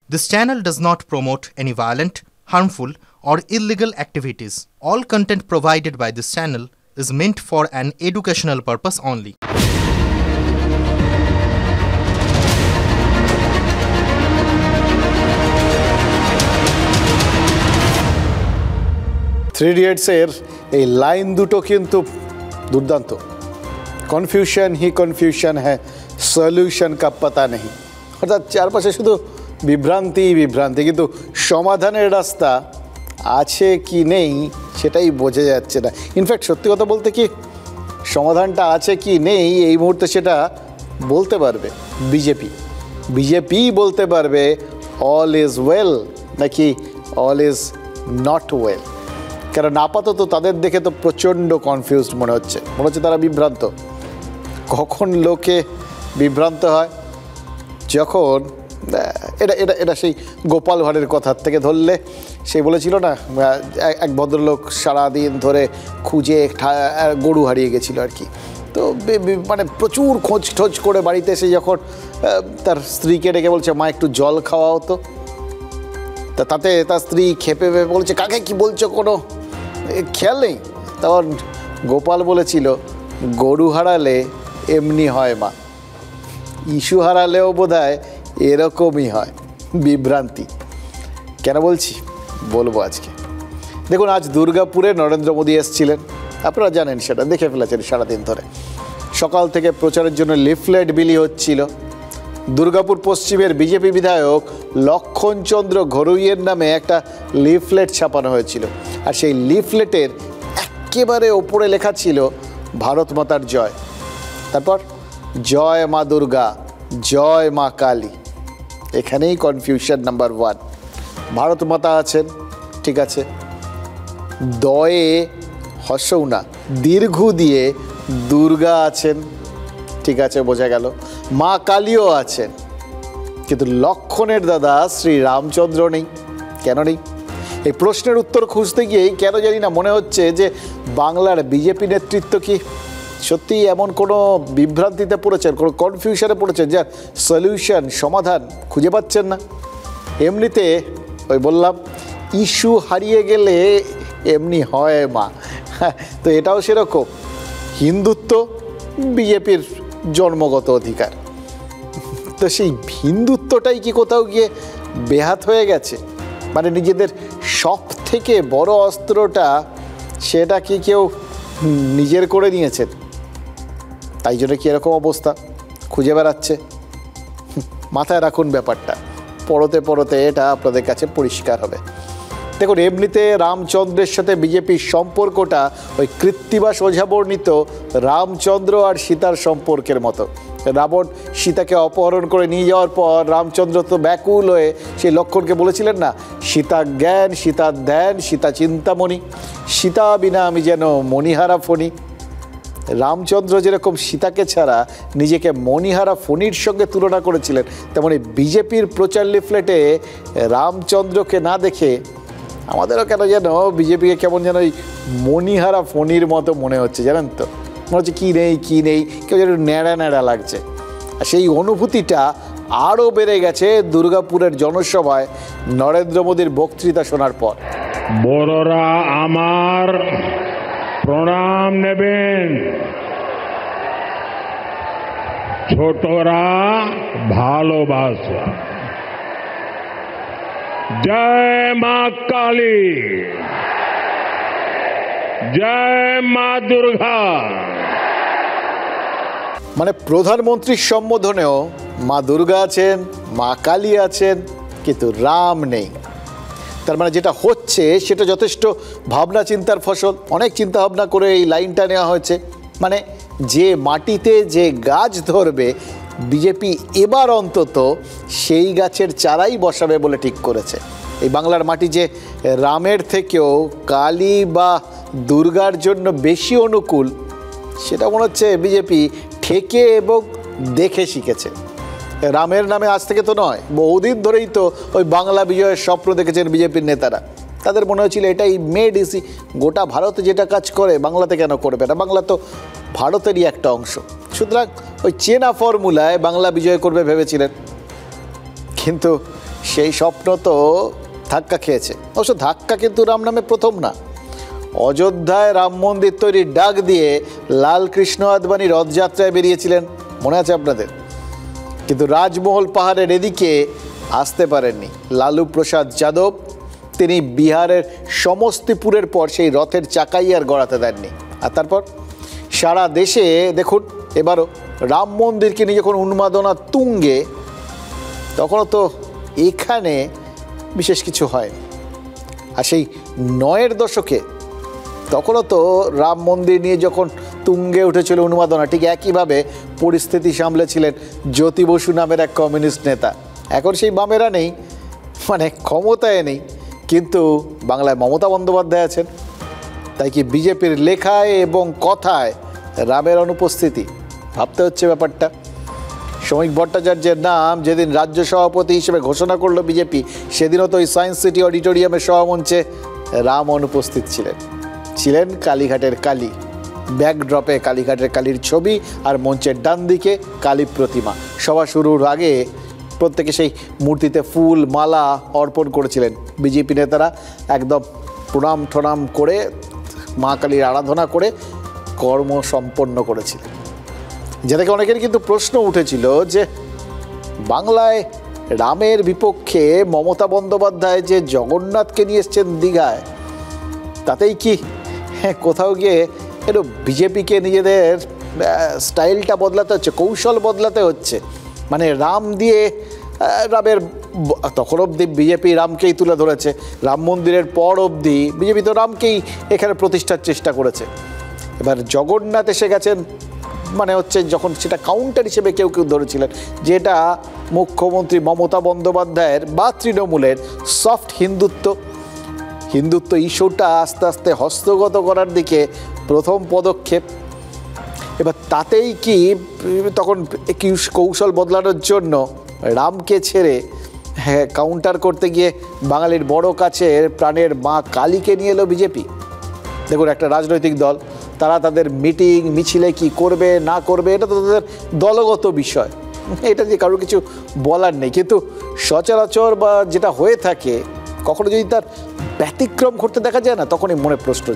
This channel does not promote any violent, harmful, or illegal activities. All content provided by this channel is meant for an educational purpose only. Three इडियट्सेर এই line দুটো কিন্তু দুর্দান্ত। Confusion ही confusion है, solution का पता नहीं। অর্থাৎ চারপাশে শুধু বিভ্রান্তি বিভ্রান্তি, কিন্তু সমাধানের রাস্তা আছে কি নেই সেটাই বোঝা যাচ্ছে না। ইনফ্যাক্ট সত্যি কথা বলতে কি, সমাধানটা আছে কি নেই এই মুহূর্তে সেটা বলতে পারবে বিজেপি বলতে পারবে অল ইজ ওয়েল নাকি অল ইজ নট ওয়েল। কারণ আপাতত তাদের দেখে তো প্রচণ্ড কনফিউজড মনে হচ্ছে তারা বিভ্রান্ত। কখন লোকে বিভ্রান্ত হয়? যখন এটা সেই গোপাল ভাঁড়ের কথার থেকে ধরলে, সে বলেছিল না এক ভদ্রলোক সারাদিন ধরে খুঁজে গরু হারিয়ে গেছিলো আর কি। তো মানে প্রচুর খোঁজ করে বাড়িতে এসে যখন তার স্ত্রীকে ডেকে বলছে মা একটু জল খাওয়া হতো, তাতে তার স্ত্রী খেপে বলছে কাকে কি বলছো, কোনো খেয়াল নেই। তখন গোপাল বলেছিল গরু হারালে এমনি হয় মা, ইস্যু হারালেও বোধহয় এরকমই হয়, বিভ্রান্তি। কেন বলছি বলবো আজকে। দেখুন, আজ দুর্গাপুরে নরেন্দ্র মোদী এসেছিলেন, আপনারা জানেন, সেটা দেখে ফেলেছেন সারাদিন ধরে। সকাল থেকে প্রচারের জন্য লিফলেট বিলি হচ্ছিল। দুর্গাপুর পশ্চিমের বিজেপি বিধায়ক লক্ষণচন্দ্র ঘরুইয়ের নামে একটা লিফলেট ছাপানো হয়েছিল, আর সেই লিফলেটের একেবারে ওপরে লেখা ছিল ভারত মাতার জয়, তারপর জয় মা দুর্গা, জয় মা কালী। এখানেই কনফিউশন নাম্বার 1। ভারত মাতা আছেন, ঠিক আছে, দয়ে হর্ষৌ না দীর্ঘ দিয়ে দুর্গা আছেন, ঠিক আছে, বোঝা গেল। মা কালীও আছেন, কিন্তু লক্ষণের দাদা শ্রী রামচন্দ্র নেই। কেন নেই? এই প্রশ্নের উত্তর খুঁজতে গিয়েই কেন জানি না মনে হচ্ছে যে বাংলার বিজেপি নেতৃত্ব কি সত্যিই এমন কোনো বিভ্রান্তিতে পড়েছেন, কোনো কনফিউশনে পড়েছেন যার সলিউশন, সমাধান খুঁজে পাচ্ছেন না। এমনিতে ওই বললাম ইস্যু হারিয়ে গেলে এমনি হয় মা, তো এটাও সেরকম। হিন্দুত্ব বিজেপির জন্মগত অধিকার, তো সেই হিন্দুত্বটাই কি কোথাও গিয়ে বেহাত হয়ে গেছে? মানে নিজেদের সব থেকে বড় অস্ত্রটা সেটা কি কেউ নিজের করে নিয়েছেন? তাই জন্য কি এরকম অবস্থা খুঁজে বেড়াচ্ছে? মাথায় রাখুন ব্যাপারটা, পড়তে পড়তে এটা আপনাদের কাছে পরিষ্কার হবে। দেখুন, এমনিতে রামচন্দ্রের সাথে বিজেপির সম্পর্কটা ওই কৃত্তিবাস ওঝা বর্ণিত রামচন্দ্র আর সীতার সম্পর্কের মতো। রাবণ সীতাকে অপহরণ করে নিয়ে যাওয়ার পর রামচন্দ্র তো ব্যাকুল হয়ে সেই লক্ষণকে বলেছিলেন না, সীতা জ্ঞান, সীতা ধ্যান, সীতা চিন্তামণি, সীতা বিনা আমি যেন মণিহারা ফণি। রামচন্দ্র যেরকম সীতাকে ছাড়া নিজেকে মণিহারা ফণির সঙ্গে তুলনা করেছিলেন, তেমনি বিজেপির প্রচার লিফলেটে রামচন্দ্রকে না দেখে আমাদেরও কেন যেন বিজেপিকে কেমন যেন ওই মণিহারা ফণির মতো মনে হচ্ছে, জানেন তো? মনে হচ্ছে কী নেই কেউ যেন ন্যাড়া ন্যাড়া লাগছে। আর সেই অনুভূতিটা আরও বেড়ে গেছে দুর্গাপুরের জনসভায় নরেন্দ্র মোদীর বক্তৃতা শোনার পর। বড়রা আমার প্রণাম নেবেন, ছোটরা ভালোবাসা। জয় মা কালী, জয় মা দুর্গা। মানে প্রধানমন্ত্রীর সম্বোধনেও মা দুর্গা আছেন, মা কালী আছেন, কিন্তু রাম নেই। তার মানে যেটা হচ্ছে সেটা যথেষ্ট ভাবনা চিন্তার ফসল। অনেক চিন্তা ভাবনা করে এই লাইনটা নেওয়া হয়েছে। মানে যে মাটিতে যে গাছ ধরবে বিজেপি এবার অন্তত সেই গাছের চারাই বসাবে বলে ঠিক করেছে। এই বাংলার মাটি যে রামের থেকেও কালী বা দুর্গার জন্য বেশি অনুকূল, সেটা মনে হচ্ছে বিজেপি ঠেকে এবং দেখে শিখেছে। রামের নামে আজ থেকে তো নয়, বহুদিন ধরেই তো ওই বাংলা বিজয়ের স্বপ্ন দেখেছেন বিজেপির নেতারা। তাদের মনে হচ্ছিল এটাই মেড ইজি, গোটা ভারতে যেটা কাজ করে বাংলাতে কেন করবে না, বাংলা তো ভারতেরই একটা অংশ। সুতরাং ওই চেনা ফর্মুলায় বাংলা বিজয় করবে ভেবেছিলেন, কিন্তু সেই স্বপ্ন তো ধাক্কা খেয়েছে। অবশ্য ধাক্কা কিন্তু রাম নামে প্রথম না। অযোধ্যায় রাম মন্দির তৈরির ডাক দিয়ে লালকৃষ্ণ আদবানি রথযাত্রায় বেরিয়েছিলেন, মনে আছে আপনাদের? কিন্তু রাজমহল পাহাড়ের এদিকে আসতে পারেননি লালু প্রসাদ যাদব। তিনি বিহারের সমস্তিপুরের পর সেই রথের চাকাই আর গড়াতে দেননি। আর তারপর সারা দেশে দেখুন, এবারও রাম মন্দিরকে নিয়ে যখন উন্মাদনা তুঙ্গে, তখনও তো এখানে বিশেষ কিছু হয়নি। আর সেই 9-এর দশকে তখনও তো রাম মন্দির নিয়ে যখন তুঙ্গে উঠেছিল উন্মাদনা, ঠিক একইভাবে পরিস্থিতি সামলেছিলেন জ্যোতি বসু নামের এক কমিউনিস্ট নেতা। এখন সেই বামেরা নেই, মানে ক্ষমতায় নেই, কিন্তু বাংলায় মমতা বন্দ্যোপাধ্যায় আছেন। তাই কি বিজেপির লেখায় এবং কথায় রামের অনুপস্থিতি? ভাবতে হচ্ছে ব্যাপারটা। শ্রমিক ভট্টাচার্যের নাম যেদিন রাজ্য সভাপতি হিসেবে ঘোষণা করলো বিজেপি, সেদিনও তো ওই সায়েন্স সিটি অডিটোরিয়ামের সভামঞ্চে রাম অনুপস্থিত ছিলেন কালীঘাটের কালী। ব্যাকড্রপে কালীঘাটের কালীর ছবি, আর মঞ্চের ডান দিকে কালী প্রতিমা। সভা শুরুর আগে প্রত্যেকে সেই মূর্তিতে ফুল মালা অর্পণ করেছিলেন। বিজেপি নেতারা একদম প্রণাম ঠনাম করে মা কালীর আরাধনা করে কর্ম সম্পন্ন করেছিলেন। যেটাকে অনেকের কিন্তু প্রশ্ন উঠেছিল যে বাংলায় রামের বিপক্ষে মমতা বন্দ্যোপাধ্যায় যে জগন্নাথকে নিয়ে এসছেন দীঘায়, তাতেই কি কোথাও গিয়ে একটু বিজেপিকে নিজেদের স্টাইলটা বদলাতে হচ্ছে, কৌশল বদলাতে হচ্ছে? মানে রাম দিয়ে রামের, তখন অবধি বিজেপি রামকেই তুলে ধরেছে, রাম মন্দিরের পর অবধি বিজেপি তো রামকেই এখানে প্রতিষ্ঠার চেষ্টা করেছে। এবার জগন্নাথ এসে গেছেন, মানে হচ্ছে যখন সেটা কাউন্টার হিসেবে কেউ ধরেছিলেন, যেটা মুখ্যমন্ত্রী মমতা বন্দ্যোপাধ্যায়ের বা তৃণমূলের সফট হিন্দুত্ব ইস্যুটা আস্তে আস্তে হস্তগত করার দিকে প্রথম পদক্ষেপ। এবার তাতেই কি তখন কৌশল বদলানোর জন্য রামকে ছেড়ে কাউন্টার করতে গিয়ে বাঙালির বড় কাছের প্রাণের মা কালীকে নিয়ে এলো বিজেপি। দেখুন, একটা রাজনৈতিক দল, তারা তাদের মিটিং মিছিলে কি করবে না করবে এটা তো তাদের দলগত বিষয়, এটা যে কারোর কিছু বলার নেই। কিন্তু সচরাচর বা যেটা হয়ে থাকে, কখনো যদি তার ব্যতিক্রম ঘটতে দেখা যায় না, তখনই মনে প্রশ্ন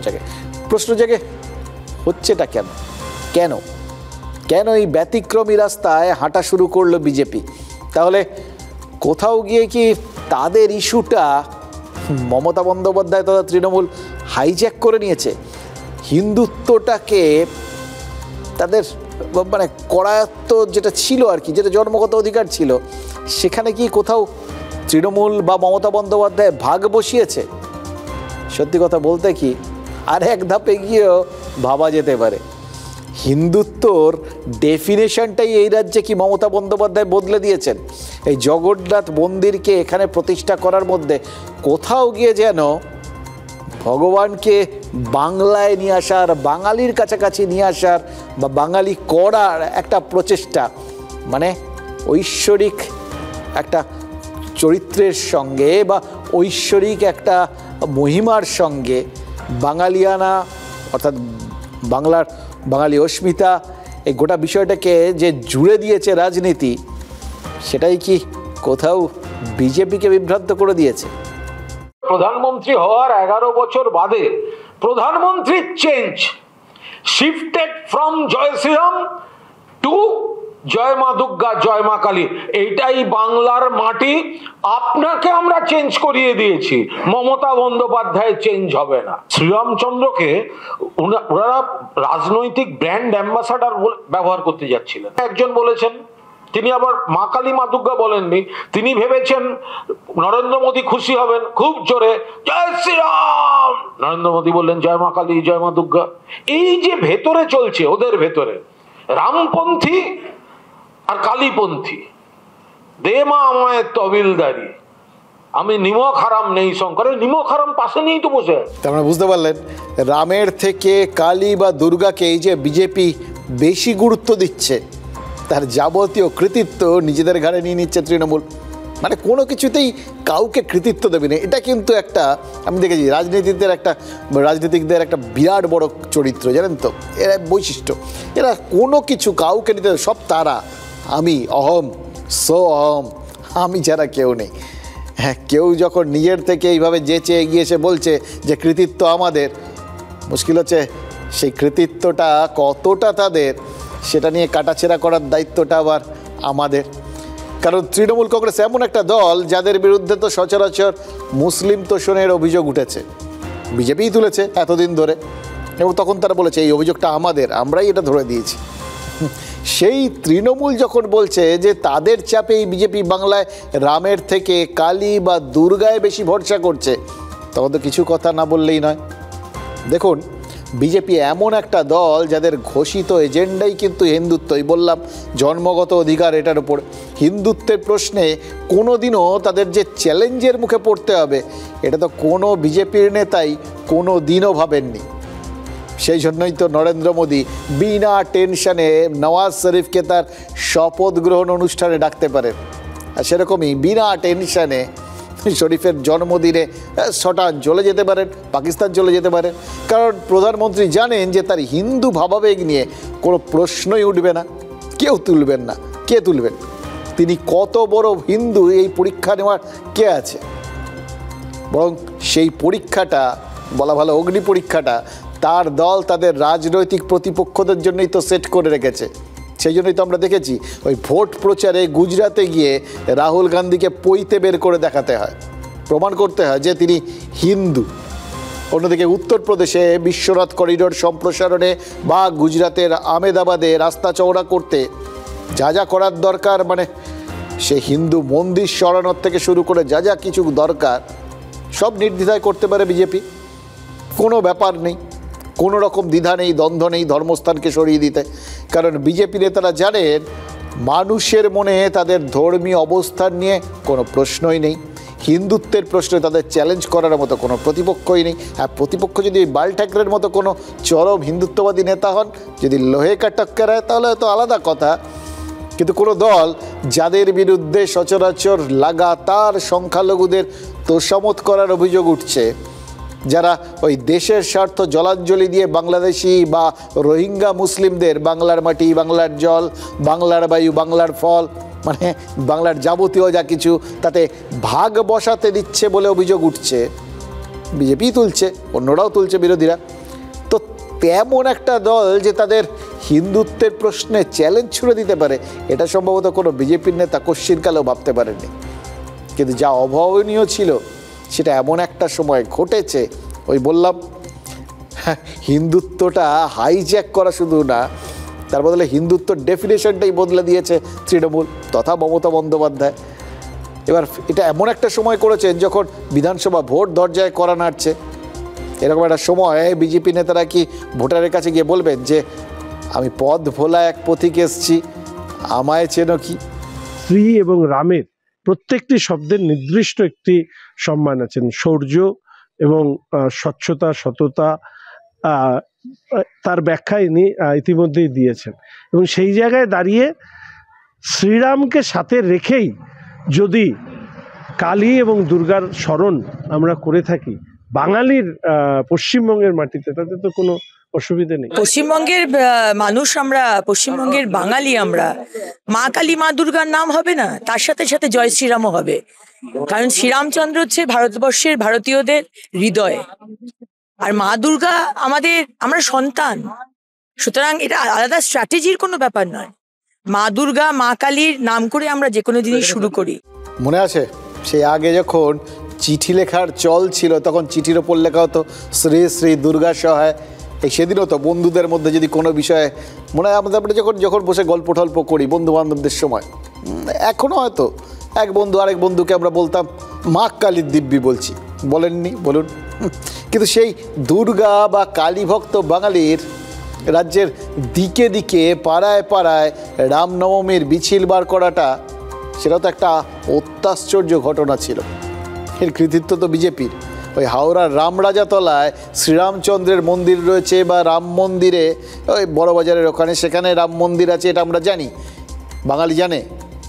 জাগে হচ্ছেটা কেন এই ব্যতিক্রমী রাস্তায় হাঁটা শুরু করলো বিজেপি? তাহলে কোথাও গিয়ে কি তাদের ইস্যুটা মমতা বন্দ্যোপাধ্যায় তথা তৃণমূল হাইজ্যাক করে নিয়েছে? হিন্দুত্বটাকে তাদের মানে করায়ত্ত যেটা ছিল আর কি, যেটা জন্মগত অধিকার ছিল, সেখানে কি কোথাও তৃণমূল বা মমতা বন্দ্যোপাধ্যায় ভাগ বসিয়েছে? সত্যি কথা বলতে কি আর এক ধাপ এগিয়েও ভাবা যেতে পারে। হিন্দুত্বর ডেফিনেশনটাই এই রাজ্যে কি মমতা বন্দ্যোপাধ্যায় বদলে দিয়েছেন। এই জগন্নাথ মন্দিরকে এখানে প্রতিষ্ঠা করার মধ্যে কোথাও গিয়ে যেন ভগবানকে বাংলায় নিয়ে আসার, বাঙালির কাছাকাছি নিয়ে আসার বা বাঙালি করার একটা প্রচেষ্টা, মানে ঐশ্বরিক একটা চরিত্রের সঙ্গে বা ঐশ্বরিক একটা মহিমার সঙ্গে বাঙালিয়ানা, অর্থাৎ বাঙালি অস্মিতা, এই গোটা বিষয়টাকে যে জুড়ে দিয়েছে রাজনীতি, সেটাই কি কোথাও বিজেপিকে বিভ্রান্ত করে দিয়েছে? প্রধানমন্ত্রী হওয়ার 11 বছর বাদে প্রধানমন্ত্রীর চেঞ্জ শিফটেড ফ্রম জয় শ্রীরাম টু জয় মা দুর্গা, জয় মা কালী। এইটাই বাংলার মাটি, আপনাকে আমরা চেঞ্জ করিয়ে দিয়েছি, মমতা বন্দ্যোপাধ্যায় চেঞ্জ হবে না। শ্রীরামচন্দ্রকে ওনারা রাজনৈতিক ব্র্যান্ড অ্যাম্বাসাডার ব্যবহার করতে যাচ্ছিলেন। একজন বলেছেন, তিনি আবার মা কালী মা দুর্গা বলেননি, তিনি ভেবেছেন নরেন্দ্র মোদী খুশি হবেন, খুব জোরে জয় শ্রীরাম, নরেন্দ্র মোদী বললেন জয় মা কালী, জয় মা দুর্গা। এই যে ভেতরে চলছে ওদের ভেতরে, রামপন্থী আর কালীপন্থী, দে মা আমায় তবিলদারি, আমি নিমক হারাম নেই শঙ্করের, নিমক হারাম পাশে নিয়েই তো বসে। আপনারা বুঝতে পারলেন, রামের থেকে কালী বা দুর্গাকে এই যে বিজেপি বেশি গুরুত্ব দিচ্ছে, তার যাবতীয় কৃতিত্ব নিজেদের ঘাড়ে নিয়ে নিচ্ছে তৃণমূল। মানে কোনো কিছুতেই কাউকে কৃতিত্ব দেবে না। এটা কিন্তু একটা, আমি দেখেছি রাজনীতিকদের একটা বিরাট বড় চরিত্র, জানেন তো, এরা বৈশিষ্ট্য, এরা কোনো কিছু কাউকে নিতে, সব তারা, আমি অহম, সো অহম, আমি যারা কেউ নেই। হ্যাঁ, কেউ যখন নিজের থেকে এইভাবে যেচে এগিয়ে এসে বলছে যে কৃতিত্ব আমাদের, মুশকিল হচ্ছে সেই কৃতিত্বটা কতটা তাদের সেটা নিয়ে কাটাছেঁড়া করার দায়িত্বটা আবার আমাদের। কারণ তৃণমূল কংগ্রেস এমন একটা দল যাদের বিরুদ্ধে তো সচরাচর মুসলিম তোষণের অভিযোগ উঠেছে, বিজেপিই তুলেছে এতদিন ধরে, এবং তখন তারা বলেছে এই অভিযোগটা আমাদের, আমরাই এটা ধরে দিয়েছি। সেই তৃণমূল যখন বলছে যে তাদের চাপেই বিজেপি বাংলায় রামের থেকে কালী বা দুর্গায় বেশি ভরসা করছে, তখন তো কিছু কথা না বললেই নয়। দেখুন, বিজেপি এমন একটা দল যাদের ঘোষিত এজেন্ডাই কিন্তু হিন্দুত্বই, বললাম জন্মগত অধিকার এটার উপর। হিন্দুত্বের প্রশ্নে কোনো দিনও তাদের যে চ্যালেঞ্জের মুখে পড়তে হবে এটা তো কোনো বিজেপির নেতাই কোনো দিনও ভাবেননি। সেই জন্যই তো নরেন্দ্র মোদী বিনা টেনশনে নওয়াজ শরীফকে তার শপথ গ্রহণ অনুষ্ঠানে ডাকতে পারেন, আর সেরকমই বিনা টেনশনে শরীফের জন্মদিনে শটান চলে যেতে পারেন, পাকিস্তান চলে যেতে পারেন, কারণ প্রধানমন্ত্রী জানেন যে তার হিন্দু ভাবাবেগ নিয়ে কোনো প্রশ্নই উঠবে না, কেউ তুলবেন না। কে তুলবেন? তিনি কত বড় হিন্দু এই পরীক্ষা নেওয়ার কে আছে? বরং সেই পরীক্ষাটা, বলা ভালো অগ্নি পরীক্ষাটা, তার দল তাদের রাজনৈতিক প্রতিপক্ষদের জন্যই তো সেট করে রেখেছে। সেই জন্যই তো আমরা দেখেছি ওই ভোট প্রচারে গুজরাতে গিয়ে রাহুল গান্ধীকে পইতে বের করে দেখাতে হয়, প্রমাণ করতে হয় যে তিনি হিন্দু। অন্যদিকে উত্তরপ্রদেশে বিশ্বনাথ করিডোর সম্প্রসারণে বা গুজরাতের আমেদাবাদে রাস্তা চওড়া করতে যা যা করার দরকার, মানে সে হিন্দু মন্দির সরানোর থেকে শুরু করে যা যা কিছু দরকার সব নির্দ্বিধায় করতে পারে বিজেপি, কোনো ব্যাপার নেই, কোনো রকম দ্বিধা নেই, দ্বন্দ্ব নেই ধর্মস্থানকে সরিয়ে দিতে। কারণ বিজেপি নেতারা জানেন মানুষের মনে তাদের ধর্মীয় অবস্থান নিয়ে কোনো প্রশ্নই নেই, হিন্দুত্বের প্রশ্নে তাদের চ্যালেঞ্জ করার মতো কোনো প্রতিপক্ষই নেই। আর প্রতিপক্ষ যদি বাল ঠাকরের মতো কোনো চরম হিন্দুত্ববাদী নেতা হন, যদি লোহে কা টক্কর হয়, তাহলে হয়তো আলাদা কথা। কিন্তু কোনো দল যাদের বিরুদ্ধে সচরাচর লাগাতার সংখ্যালঘুদের তোষামত করার অভিযোগ উঠছে, যারা ওই দেশের স্বার্থ জলাঞ্জলি দিয়ে বাংলাদেশি বা রোহিঙ্গা মুসলিমদের বাংলার মাটি, বাংলার জল, বাংলার বায়ু, বাংলার ফল, মানে বাংলার যাবতীয় যা কিছু তাতে ভাগ বসাতে দিচ্ছে বলে অভিযোগ উঠছে, বিজেপি তুলছে, অন্যরাও তুলছে বিরোধীরা। তো তেমন একটা দল যে তাদের হিন্দুত্বের প্রশ্নে চ্যালেঞ্জ ছুড়ে দিতে পারে, এটা সম্ভবত কোনো বিজেপির নেতা কোশ্চিনকালেও ভাবতে পারেননি। কিন্তু যা অভাবনীয় ছিল সেটা এমন একটা সময় ঘটেছে, ওই বললাম হিন্দুত্বটা হাইজ্যাক করা শুধু না, তার বদলে হিন্দুত্বর ডেফিনেশনটাই বদলে দিয়েছে তৃণমূল তথা মমতা বন্দ্যোপাধ্যায়। এবার এটা এমন একটা সময় করেছেন যখন বিধানসভা ভোট দরজায় করা নাড়ছে, এরকম একটা সময় বিজেপি নেতারা কি ভোটারের কাছে গিয়ে বলবেন যে আমি পথ ভোলা এক পথিক এসছি, আমায় চেনো কি? শ্রী এবং রামের প্রত্যেকটি শব্দের নির্দিষ্ট একটি সম্মান আছেন, শৌর্য এবং স্বচ্ছতা, সততা, তার ব্যাখ্যা ইনি ইতিমধ্যেই দিয়েছেন। এবং সেই জায়গায় দাঁড়িয়ে শ্রীরামকে সাথে রেখেই যদি কালী এবং দুর্গার স্মরণ আমরা করে থাকি বাঙালির পশ্চিমবঙ্গের মাটিতে, তাতে তো কোনো অসুবিধা নেই। পশ্চিমবঙ্গের মানুষ আমরা, পশ্চিমবঙ্গের বাঙালি আমরা, মা কালী মা দুর্গার নাম হবে না, তার সাথে সাথে জয় শ্রীরামও হবে। কারণ শ্রীরামচন্দ্র হচ্ছে ভারতবর্ষের ভারতীয়দের হৃদয়, আর মা দুর্গা আমাদের, আমরা সন্তান, সুতরাং এটা আলাদা স্ট্র্যাটেজির কোনো ব্যাপার নয়। মা দুর্গা মা কালীর নাম করে আমরা যে কোনো জিনিস শুরু করি। মনে আছে সেই আগে যখন চিঠি লেখার চল ছিল, তখন চিঠির ওপর লেখা হতো শ্রী শ্রী দুর্গা সহায়। এই সেদিনও তো বন্ধুদের মধ্যে যদি কোনো বিষয়ে মনে হয়, আমাদের যখন বসে গল্প টল্প করি বন্ধু বান্ধবদের সময়, এখনও হয়তো এক বন্ধু আরেক বন্ধুকে আমরা বলতাম মা কালীর দিব্যি বলছি, বলেননি? বলুন। কিন্তু সেই দুর্গা বা কালী ভক্ত বাঙালির রাজ্যের দিকে দিকে পাড়ায় পাড়ায় রামনবমীর মিছিল বার করাটা, সেটা তো একটা অত্যাশ্চর্য ঘটনা ছিল। এর কৃতিত্ব তো বিজেপির। ওই হাওড়ার রামরাজাতলায় শ্রীরামচন্দ্রের মন্দির রয়েছে, বা রাম মন্দিরে ওই বড়বাজারের ওখানে, সেখানে রাম মন্দির আছে, এটা আমরা জানি, বাঙালি জানে।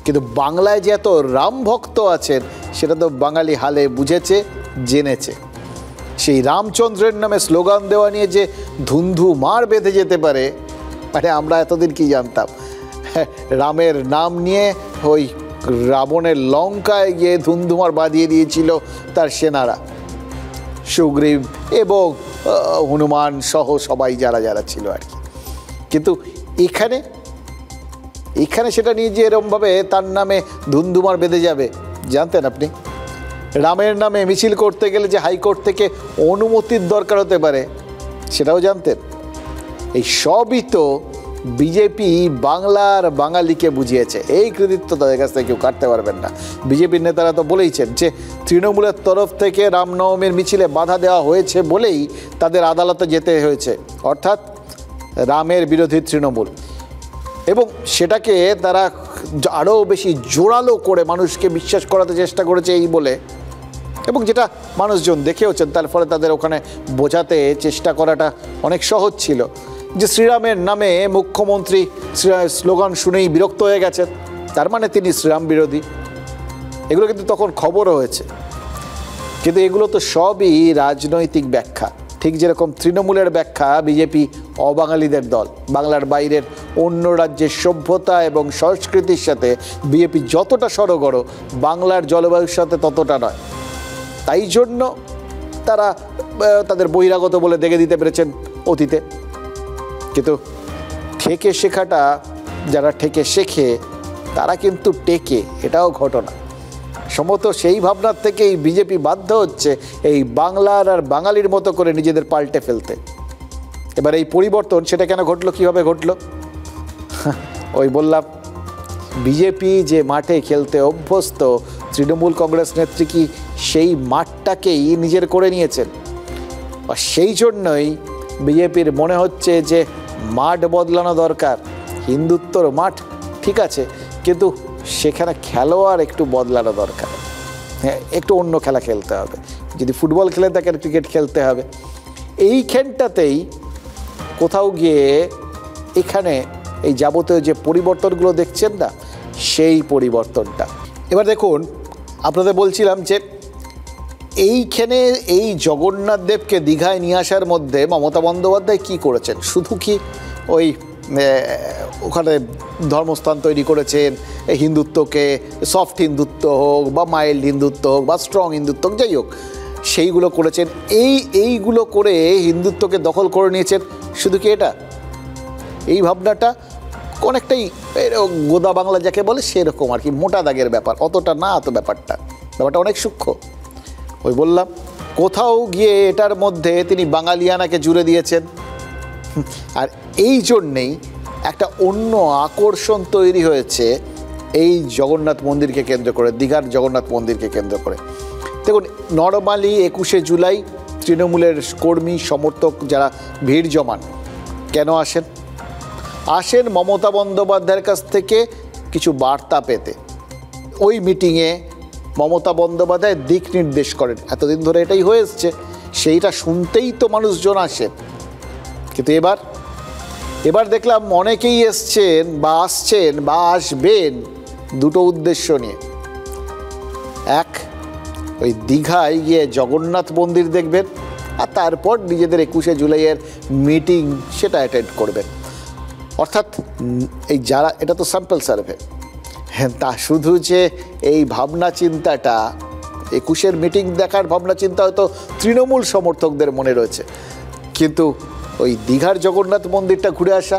কিন্তু বাংলায় যে এত রাম ভক্ত আছেন সেটা তো বাঙালি হালে বুঝেছে, জেনেছে। সেই রামচন্দ্রের নামে স্লোগান দেওয়া নিয়ে যে ধুন্ধু মার বেঁধে যেতে পারে, মানে আমরা এতদিন কি জানতাম? রামের নাম নিয়ে ওই রাবণের লঙ্কায় গিয়ে ধুন্ধুমার বাঁধিয়ে দিয়েছিল তার সেনারা, সুগ্রীব এবং হনুমান সহ সবাই যারা যারা ছিল আর কি। কিন্তু এখানে সেটা নিয়ে যে এরমভাবে তার নামে ধুন্ধুমার বেঁধে যাবে জানতেন আপনি? রামের নামে মিছিল করতে গেলে যে হাইকোর্ট থেকে অনুমতির দরকার হতে পারে সেটাও জানতেন? এই সবই তো বিজেপি বাংলার বাঙালিকে বুঝিয়েছে। এই কৃতিত্ব তাদের কাছ থেকে কেউ কাটতে পারবেন না। বিজেপির নেতারা তো বলেইছেন যে তৃণমূলের তরফ থেকে রামনবমীর মিছিলে বাধা দেওয়া হয়েছে বলেই তাদের আদালতে যেতে হয়েছে, অর্থাৎ রামের বিরোধী তৃণমূল। এবং সেটাকে তারা আরও বেশি জোরালো করে মানুষকে বিশ্বাস করাতে চেষ্টা করেছে এই বলে, এবং যেটা মানুষজন দেখেওছেন, তার ফলে তাদের ওখানে বোঝাতে চেষ্টা করাটা অনেক সহজ ছিল যে শ্রীরামের নামে মুখ্যমন্ত্রী স্লোগান শুনেই বিরক্ত হয়ে গেছেন, তার মানে তিনি শ্রীরাম বিরোধী। এগুলো কিন্তু তখন খবরও হয়েছে। কিন্তু এগুলো তো সবই রাজনৈতিক ব্যাখ্যা। ঠিক যেরকম তৃণমূলের ব্যাখ্যা বিজেপি অবাঙালিদের দল, বাংলার বাইরের অন্য রাজ্যের সভ্যতা এবং সংস্কৃতির সাথে বিজেপি যতটা সরগড়, বাংলার জলবায়ুর সাথে ততটা নয়। তাই জন্য তারা তাদের বহিরাগত বলে দেখে দিতে পেরেছেন অতীতে। কিন্তু ঠেকে শেখাটা, যারা ঠেকে শেখে তারা কিন্তু টেকে, এটাও ঘটনা। সম্ভবত সেই ভাবনার থেকেই বিজেপি বাধ্য হচ্ছে এই বাংলার আর বাঙালির মতো করে নিজেদের পাল্টে ফেলতে। এবার এই পরিবর্তন সেটা কেন ঘটলো, কীভাবে ঘটলো? ওই বললাম, বিজেপি যে মাঠে খেলতে অভ্যস্ত, তৃণমূল কংগ্রেস নেত্রী কি সেই মাঠটাকেই নিজের করে নিয়েছেন। আর সেই জন্যই বিজেপির মনে হচ্ছে যে মাঠ বদলানো দরকার। হিন্দুত্বর মাঠ ঠিক আছে, কিন্তু সেখানে খেলোয়াড় একটু বদলানো দরকার। হ্যাঁ, একটু অন্য খেলা খেলতে হবে। যদি ফুটবল খেলে থাকেন, ক্রিকেট খেলতে হবে। এইখানটাতেই কোথাও গিয়ে এখানে এই যাবতীয় যে পরিবর্তনগুলো দেখছেন না, সেই পরিবর্তনটা। এবার দেখুন, আপনাদের বলছিলাম যে এইখানে এই জগন্নাথ দেবকে দীঘায় নিয়ে আসার মধ্যে মমতা বন্দ্যোপাধ্যায় কী করেছেন? শুধু কি ওই ওখানে ধর্মস্থান তৈরি করেছেন, হিন্দুত্বকে সফট হিন্দুত্ব হোক বা মাইল্ড হিন্দুত্ব হোক বা স্ট্রং হিন্দুত্ব হোক, যাই হোক সেইগুলো করেছেন। এইগুলো করে হিন্দুত্বকে দখল করে নিয়েছেন। শুধু কি এটা? এই ভাবনাটা অনেকটাই গোদা বাংলা যাকে বলে সেরকম আর কি, মোটা দাগের ব্যাপার, অতটা না তো ব্যাপারটা অনেক সূক্ষ্ম। ওই বললাম, কোথাও গিয়ে এটার মধ্যে তিনি বাঙালিয়ানাকে জুড়ে দিয়েছেন। আর এই জন্যেই একটা অন্য আকর্ষণ তৈরি হয়েছে এই জগন্নাথ মন্দিরকে কেন্দ্র করে, দীঘার জগন্নাথ মন্দিরকে কেন্দ্র করে। দেখুন, নরমালি 21শে জুলাই তৃণমূলের কর্মী সমর্থক যারা ভিড় জমান কেন আসেন মমতা বন্দ্যোপাধ্যায়ের কাছ থেকে কিছু বার্তা পেতে। ওই মিটিংয়ে মমতা বন্দ্যোপাধ্যায় দিক নির্দেশ করেন, এতদিন ধরে এটাই হয়ে এসছে, সেইটা শুনতেই তো মানুষজন আসেন। কিন্তু এবার দেখলাম অনেকেই আসছেন বা আসবেন দুটো উদ্দেশ্য নিয়ে। এক, ওই দীঘায় গিয়ে জগন্নাথ মন্দির দেখবেন, আর তারপর নিজেদের 21শে জুলাইয়ের মিটিং সেটা অ্যাটেন্ড করবেন। অর্থাৎ এই যারা, এটা তো স্যাম্পল সার্ভে, হ্যাঁ, তা শুধু যে এই ভাবনা চিন্তাটা 21শের মিটিং দেখার ভাবনা চিন্তা হয়তো তৃণমূল সমর্থকদের মনে রয়েছে, কিন্তু ওই দীঘার জগন্নাথ মন্দিরটা ঘুরে আসা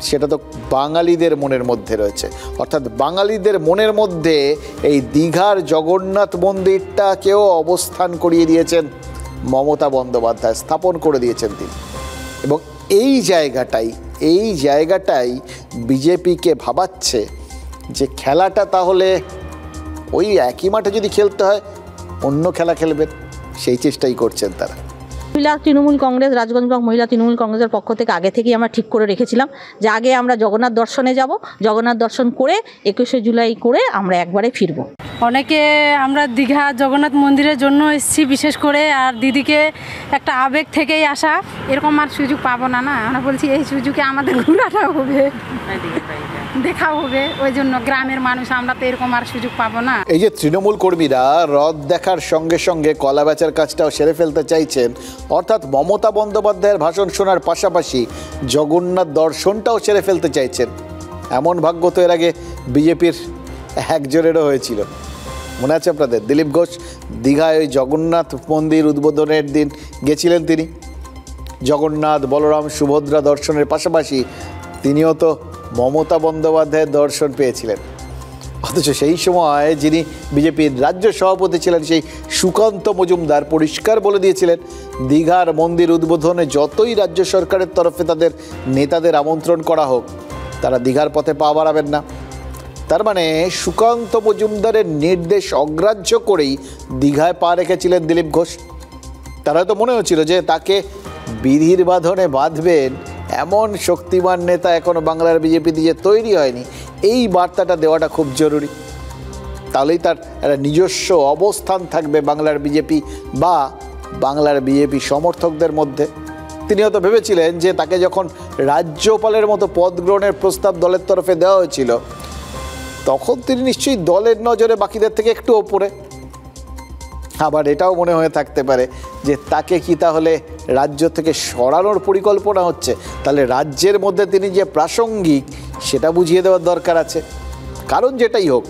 সেটা তো বাঙালিদের মনের মধ্যে রয়েছে। অর্থাৎ বাঙালিদের মনের মধ্যে এই দীঘার জগন্নাথ মন্দিরটাকেও অবস্থান করিয়ে দিয়েছেন মমতা বন্দ্যোপাধ্যায়, স্থাপন করে দিয়েছেন তিনি। এবং এই জায়গাটাই বিজেপিকে ভাবাচ্ছে যে খেলাটা তাহলে ওই একই মাঠে যদি খেলতে হয় অন্য খেলা খেলবেন, সেই চেষ্টাই করছেন তারা। মহিলা তৃণমূল কংগ্রেস, রাজগঞ্জ ব্লক মহিলা তৃণমূল কংগ্রেসের পক্ষ থেকে আগে থেকেই আমরা ঠিক করে রেখেছিলাম যে আগে আমরা জগন্নাথ দর্শনে যাব, জগন্নাথ দর্শন করে 21শে জুলাই করে আমরা একবারে ফিরবো। অনেকে আমরা দীঘা জগন্নাথ মন্দিরের জন্য এসেছি বিশেষ করে, আর দিদিকে একটা আবেগ থেকেই আসা। এরকম আর সুযোগ পাবো না, আমরা বলছি এই সুযোগে আমাদের ঘোরাটা হবে, দেখা হবে, ওই জন্য গ্রামের মানুষ আমরা তো এরকম আর সুযোগ পাবো না। এই যে তৃণমূল কর্মীরা রথ দেখার সঙ্গে সঙ্গে কলা বেচার কাজটাও সেরে ফেলতে চাইছেন, অর্থাৎ মমতা বন্দ্যোপাধ্যায়ের ভাষণ শোনার পাশাপাশি জগন্নাথ দর্শনটাও সেরে ফেলতে চাইছেন। এমন ভাগ্য তো এর আগে বিজেপির একজনেরও হয়েছিল। মনে আছে আপনাদের? দিলীপ ঘোষ দীঘায় ওই জগন্নাথ মন্দির উদ্বোধনের দিন গেছিলেন তিনি। জগন্নাথ, বলরাম, সুভদ্রা দর্শনের পাশাপাশি তিনিও তো মমতা বন্দ্যোপাধ্যায়ের দর্শন পেয়েছিলেন। অথচ সেই সময় যিনি বিজেপির রাজ্য সভাপতি ছিলেন সেই সুকান্ত মজুমদার পরিষ্কার বলে দিয়েছিলেন, দীঘার মন্দির উদ্বোধনে যতই রাজ্য সরকারের তরফে তাদের নেতাদের আমন্ত্রণ করা হোক, তারা দীঘার পথে পা বাড়াবেন না। তার মানে সুকান্ত মজুমদারের নির্দেশ অগ্রাহ্য করেই দীঘায় পা রেখেছিলেন দিলীপ ঘোষ। তারা তো মনে হচ্ছিল যে তাকে বিধির বাঁধনে বাঁধবেন এমন শক্তিমান নেতা এখনো বাংলার বিজেপি দিয়ে তৈরি হয়নি। এই বার্তাটা দেওয়াটা খুব জরুরি, তাহলেই তার একটা নিজস্ব অবস্থান থাকবে বাংলার বিজেপি বা বাংলার বিজেপি সমর্থকদের মধ্যে। তিনি হয়তো ভেবেছিলেন যে তাকে যখন রাজ্যপালের মতো পদ গ্রহণের প্রস্তাব দলের তরফে দেওয়া হয়েছিল, তখন তিনি নিশ্চয়ই দলের নজরে বাকিদের থেকে একটু ওপরে। আবার এটাও মনে হয়ে থাকতে পারে যে তাকে কি তাহলে রাজ্য থেকে সরানোর পরিকল্পনা হচ্ছে? তাহলে রাজ্যের মধ্যে তিনি যে প্রাসঙ্গিক সেটা বুঝিয়ে দেওয়ার দরকার আছে। কারণ যেটাই হোক,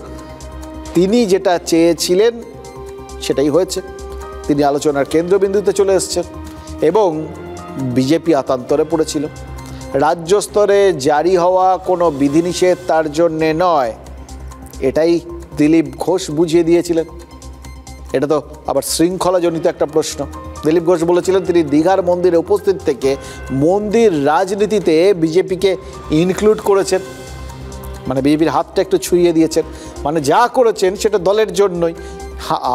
তিনি যেটা চেয়েছিলেন সেটাই হয়েছে। তিনি আলোচনার কেন্দ্রবিন্দুতে চলে এসেছেন এবং বিজেপি আতান্তরে পড়েছিল। রাজ্য স্তরে জারি হওয়া কোনো বিধিনিষেধ তার জন্যে নয়, এটাই দিলীপ ঘোষ বুঝিয়ে দিয়েছিলেন। এটা তো আবার শৃঙ্খলাজনিত একটা প্রশ্ন। দিলীপ ঘোষ বলেছিলেন তিনি দীঘার মন্দিরে উপস্থিত থেকে মন্দির রাজনীতিতে বিজেপিকে ইনক্লুড করেছেন, মানে বিজেপির হাতটা একটু ছুঁয়ে দিয়েছেন। মানে যা করেছেন সেটা দলের জন্যই।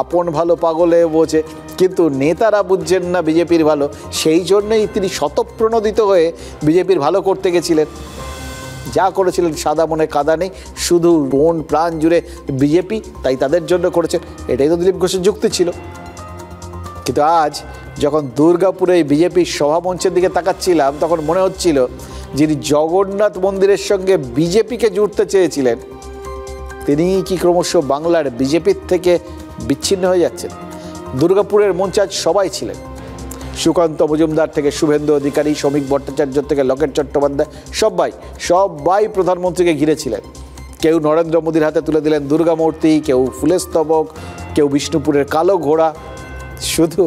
আপন ভালো পাগলে বোঝে, কিন্তু নেতারা বুঝছেন না বিজেপির ভালো, সেই জন্যই তিনি স্বতঃপ্রণোদিত হয়ে বিজেপির ভালো করতে গেছিলেন। যা করেছিলেন সাদা মনে কাদা নেই, শুধু মন প্রাণ জুড়ে বিজেপি, তাই তাদের জন্য করেছেন। এটাই তো দিলীপ ঘোষের যুক্তি ছিল। কিন্তু আজ যখন দুর্গাপুরে বিজেপির সভামঞ্চের দিকে তাকাচ্ছিলাম, তখন মনে হচ্ছিল যিনি জগন্নাথ মন্দিরের সঙ্গে বিজেপিকে জুড়তে চেয়েছিলেন, তিনি কি ক্রমশ বাংলার বিজেপির থেকে বিচ্ছিন্ন হয়ে যাচ্ছেন। দুর্গাপুরের মঞ্চে আজ সবাই ছিলেন, সুকান্ত মজুমদার থেকে শুভেন্দু অধিকারী, শ্রমিক ভট্টাচার্য থেকে লকেট চট্টোপাধ্যায়, সবাই প্রধানমন্ত্রীকে ঘিরেছিলেন। কেউ নরেন্দ্র মোদীর হাতে তুলে দিলেন দুর্গা মূর্তি, কেউ ফুলের স্তবক, কেউ বিষ্ণুপুরের কালো ঘোড়া। শুধু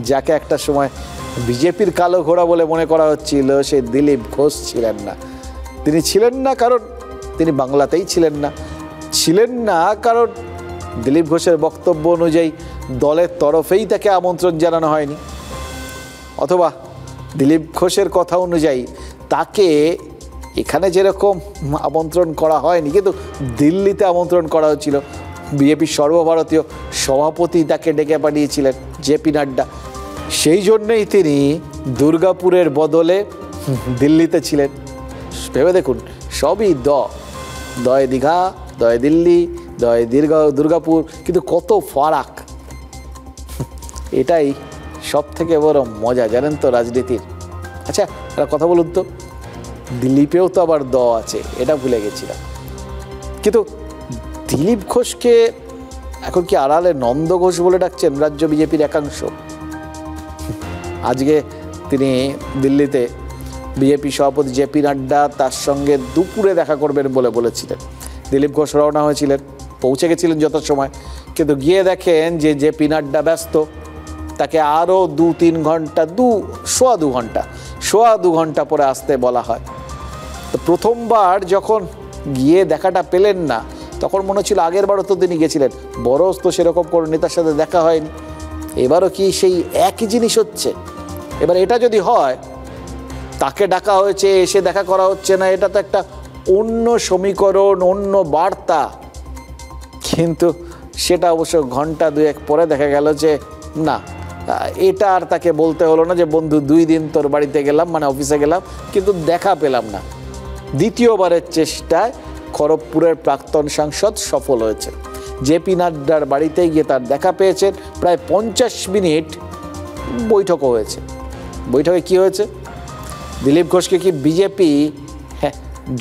যাকে একটা সময় বিজেপির কালো ঘোড়া বলে মনে করা হচ্ছিল, সে দিলীপ ঘোষ ছিলেন না। তিনি ছিলেন না কারণ তিনি বাংলাতেই ছিলেন না কারণ দিলীপ ঘোষের বক্তব্য অনুযায়ী দলের তরফেই তাকে আমন্ত্রণ জানানো হয়নি, অথবা দিলীপ ঘোষের কথা অনুযায়ী তাকে এখানে যেরকম আমন্ত্রণ করা হয়নি, কিন্তু দিল্লিতে আমন্ত্রণ করা হচ্ছিল। বিজেপির সর্বভারতীয় সভাপতি তাকে ডেকে পাঠিয়েছিলেন, জেপি নাড্ডা। সেই জন্যেই তিনি দুর্গাপুরের বদলে দিল্লিতে ছিলেন। ভেবে দেখুন, সবই দয় দীঘা, দয় দিল্লি, দয় দুর্গাপুর, কিন্তু কত ফারাক। এটাই সব থেকে বড় মজা, জানেন তো রাজনীতির। আচ্ছা, একটা কথা বলুন তো, দিলীপেও তো আবার আছে, এটা ভুলে গেছিলাম। কিন্তু দিলীপ ঘোষকে এখন কি আড়ালে নন্দ ঘোষ বলে ডাকছেন রাজ্য বিজেপির একাংশ? আজকে তিনি দিল্লিতে বিজেপি সভাপতি জেপি নাড্ডা তার সঙ্গে দুপুরে দেখা করবেন বলে বলেছিলেন। দিলীপ ঘোষ রওনা হয়েছিলেন, পৌঁছে গেছিলেন যথাসময়, কিন্তু গিয়ে দেখেন যে জেপি নাড্ডা ব্যস্ত। তাকে আরও 2-3 ঘন্টা, সোয়া দু ঘন্টা পরে আসতে বলা হয়। তো প্রথমবার যখন গিয়ে দেখাটা পেলেন না, তখন মনে হচ্ছিল আগের বারও তো তিনি গেছিলেন, বরং তো সেরকম কোনো নেতার সাথে দেখা হয়নি। এবারও কি সেই একই জিনিস হচ্ছে? এবার এটা যদি হয়, তাকে ডাকা হয়েছে, এসে দেখা করা হচ্ছে না, এটা তো একটা অন্য সমীকরণ, অন্য বার্তা। কিন্তু সেটা অবশ্য ঘন্টা 2-1 পরে দেখা গেল যে না, এটা আর তাকে বলতে হলো না যে বন্ধু 2 দিন তোর বাড়িতে গেলাম, মানে অফিসে গেলাম, কিন্তু দেখা পেলাম না। দ্বিতীয়বারের চেষ্টায় খড়গপুরের প্রাক্তন সাংসদ সফল হয়েছে। জেপি নাড্ডার বাড়িতে গিয়ে তার দেখা পেয়েছেন, প্রায় 50 মিনিট বৈঠকও হয়েছে। বৈঠকে কি হয়েছে? দিলীপ ঘোষকে কি বিজেপি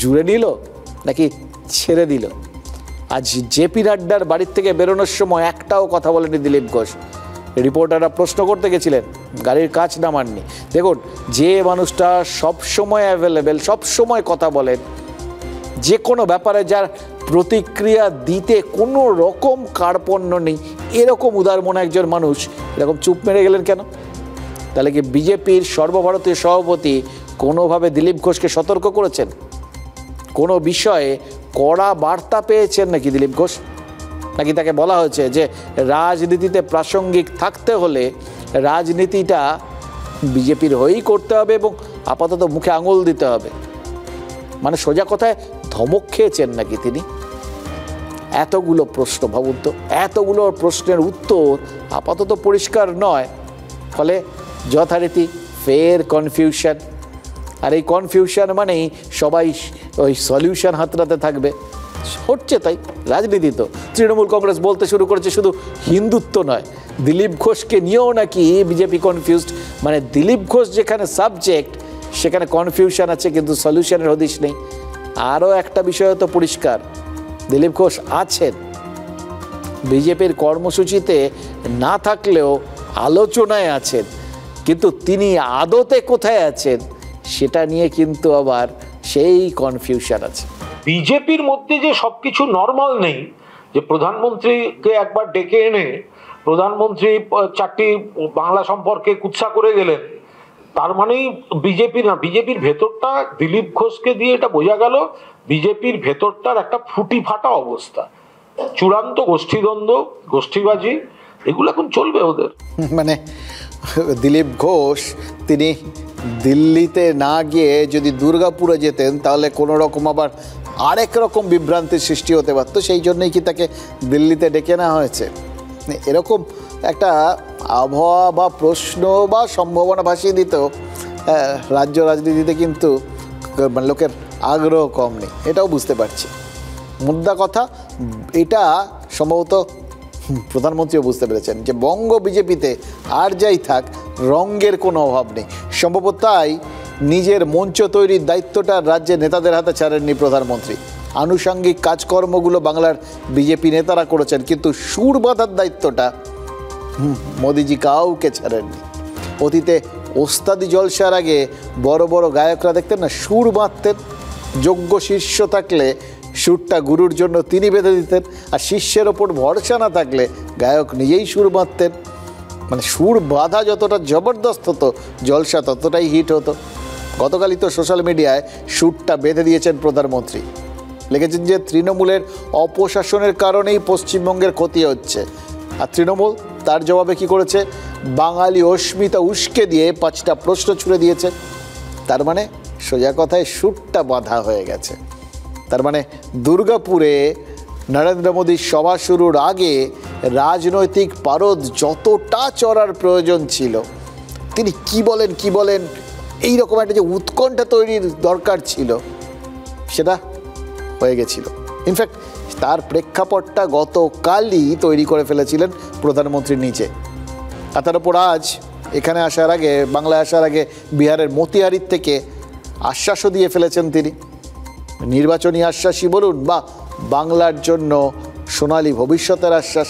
জুড়ে নিল নাকি ছেড়ে দিল? আজ জেপি নাড্ডার বাড়ির থেকে বেরোনোর সময় একটাও কথা বলেনি দিলীপ ঘোষ। রিপোর্টাররা প্রশ্ন করতে গেছিলেন, গাড়ির কাজ নামাননি। দেখুন, যে মানুষটা সবসময় অ্যাভেলেবেল, সবসময় কথা বলেন, যে কোনো ব্যাপারে যার প্রতিক্রিয়া দিতে কোনো রকম কার্পণ্য নেই, এরকম উদার মনে একজন মানুষ এরকম চুপ মেরে গেলেন কেন? তাহলে কি বিজেপির সর্বভারতীয় সভাপতি কোনোভাবে দিলীপ ঘোষকে সতর্ক করেছেন? কোনো বিষয়ে কড়া বার্তা পেয়েছেন নাকি দিলীপ ঘোষ? নাকি তাকে বলা হয়েছে যে রাজনীতিতে প্রাসঙ্গিক থাকতে হলে রাজনীতিটা বিজেপির হয়েই করতে হবে এবং আপাতত মুখে আঙুল দিতে হবে? মানে সোজা কথায় ধমক খেয়েছেন নাকি তিনি? এতগুলো প্রশ্ন, ভাবুন তো, এতগুলো প্রশ্নের উত্তর আপাতত পরিষ্কার নয়, ফলে যথারীতি ফের কনফিউশন। আর এই কনফিউশন মানেই সবাই ওই সলিউশন হাতড়াতে থাকবে। হচ্ছে তাই, রাজনীতি তো। তৃণমূল কংগ্রেস বলতে শুরু করেছে শুধু হিন্দুত্ব নয়, দিলীপ ঘোষকে নিয়েও নাকি বিজেপি কনফিউজড। মানে দিলীপ ঘোষ যেখানে সাবজেক্ট সেখানে কনফিউশন আছে, কিন্তু সলিউশনের হদিশ নেই। আরও একটা বিষয় তো পরিষ্কার, দিলীপ ঘোষ আছেন বিজেপির কর্মসূচিতে না থাকলেও আলোচনায় আছেন, কিন্তু তিনি আদতে কোথায় আছেন সেটা নিয়ে কিন্তু আবার সেই কনফিউশন আছে। বিজেপির মধ্যে যে সবকিছু নর্মাল নেই, যে প্রধানমন্ত্রীকে একবার ডেকে এনে প্রধানমন্ত্রী 4টি বাংলা সম্পর্কে কুৎসা করে গেলেন, তার মানেই বিজেপি না। বিজেপির ভেতরটা দিলীপ ঘোষকে দিয়ে এটা বোঝা গেল বিজেপির ভেতরটার একটা ফুটি ফাটা অবস্থা, চূড়ান্ত গোষ্ঠীদ্বন্দ্ব, গোষ্ঠীবাজি, এগুলো এখন চলবে ওদের। মানে দিলীপ ঘোষ তিনি দিল্লিতে না গিয়ে যদি দুর্গাপুরে যেতেন তাহলে কোনো রকম আবার আরেক রকম বিভ্রান্তির সৃষ্টি হতে পারতো, সেই জন্যই কি তাকে দিল্লিতে ডেকে নেওয়া হয়েছে? এরকম একটা আবহাওয়া বা প্রশ্ন বা সম্ভাবনা ভাসিয়ে দিত রাজ্য রাজনীতিতে, কিন্তু মানে লোকের আগ্রহ কম নেই, এটাও বুঝতে পারছি। মুদ্রা কথা, এটা সম্ভবত প্রধানমন্ত্রীও বুঝতে পেরেছেন যে বঙ্গ বিজেপিতে আর যাই থাক রঙ্গের কোনো অভাব নেই। সম্ভবত তাই নিজের মঞ্চ তৈরির দায়িত্বটা রাজ্যের নেতাদের হাতে ছাড়েননি প্রধানমন্ত্রী। আনুষঙ্গিক কাজকর্মগুলো বাংলার বিজেপি নেতারা করেছেন, কিন্তু সুর বাঁধার দায়িত্বটা মোদিজি কাউকে ছাড়েননি। অতীতে ওস্তাদি জলসার আগে বড় বড় গায়করা দেখতেন না সুর বাঁধতেন, যোগ্য শিষ্য থাকলে সুরটা গুরুর জন্য তিনি বেঁধে দিতেন, আর শিষ্যের ওপর ভরসা না থাকলে গায়ক নিজেই সুর বাঁধতেন। মানে সুর বাঁধা যতটা জবরদস্ত হতো, জলসা ততটাই হিট হতো। গতকালই তো সোশ্যাল মিডিয়ায় সুরটা বেঁধে দিয়েছেন প্রধানমন্ত্রী, লিখেছেন যে তৃণমূলের অপশাসনের কারণেই পশ্চিমবঙ্গের ক্ষতি হচ্ছে। আর তৃণমূল তার জবাবে কি করেছে? বাঙালি অস্মিতা উস্কে দিয়ে 5টা প্রশ্ন ছুড়ে দিয়েছে। তার মানে সোজা কথায় সুরটা বাঁধা হয়ে গেছে। তার মানে দুর্গাপুরে নরেন্দ্র মোদীর সভা শুরুর আগে রাজনৈতিক পারদ যতটা চড়ার প্রয়োজন ছিল, তিনি কি বলেন এই রকম একটা যে উৎকণ্ঠা তৈরির দরকার ছিল সেটা হয়ে গেছিল। ইনফ্যাক্ট তার প্রেক্ষাপটটা গতকালই তৈরি করে ফেলেছিলেন প্রধানমন্ত্রী নিজে। আর তার উপর আজ এখানে আসার আগে, বাংলায় আসার আগে বিহারের মতিহারির থেকে আশ্বাসও দিয়ে ফেলেছেন তিনি। নির্বাচনী আশ্বাসই বলুন বা বাংলার জন্য সোনালী ভবিষ্যতের আশ্বাস।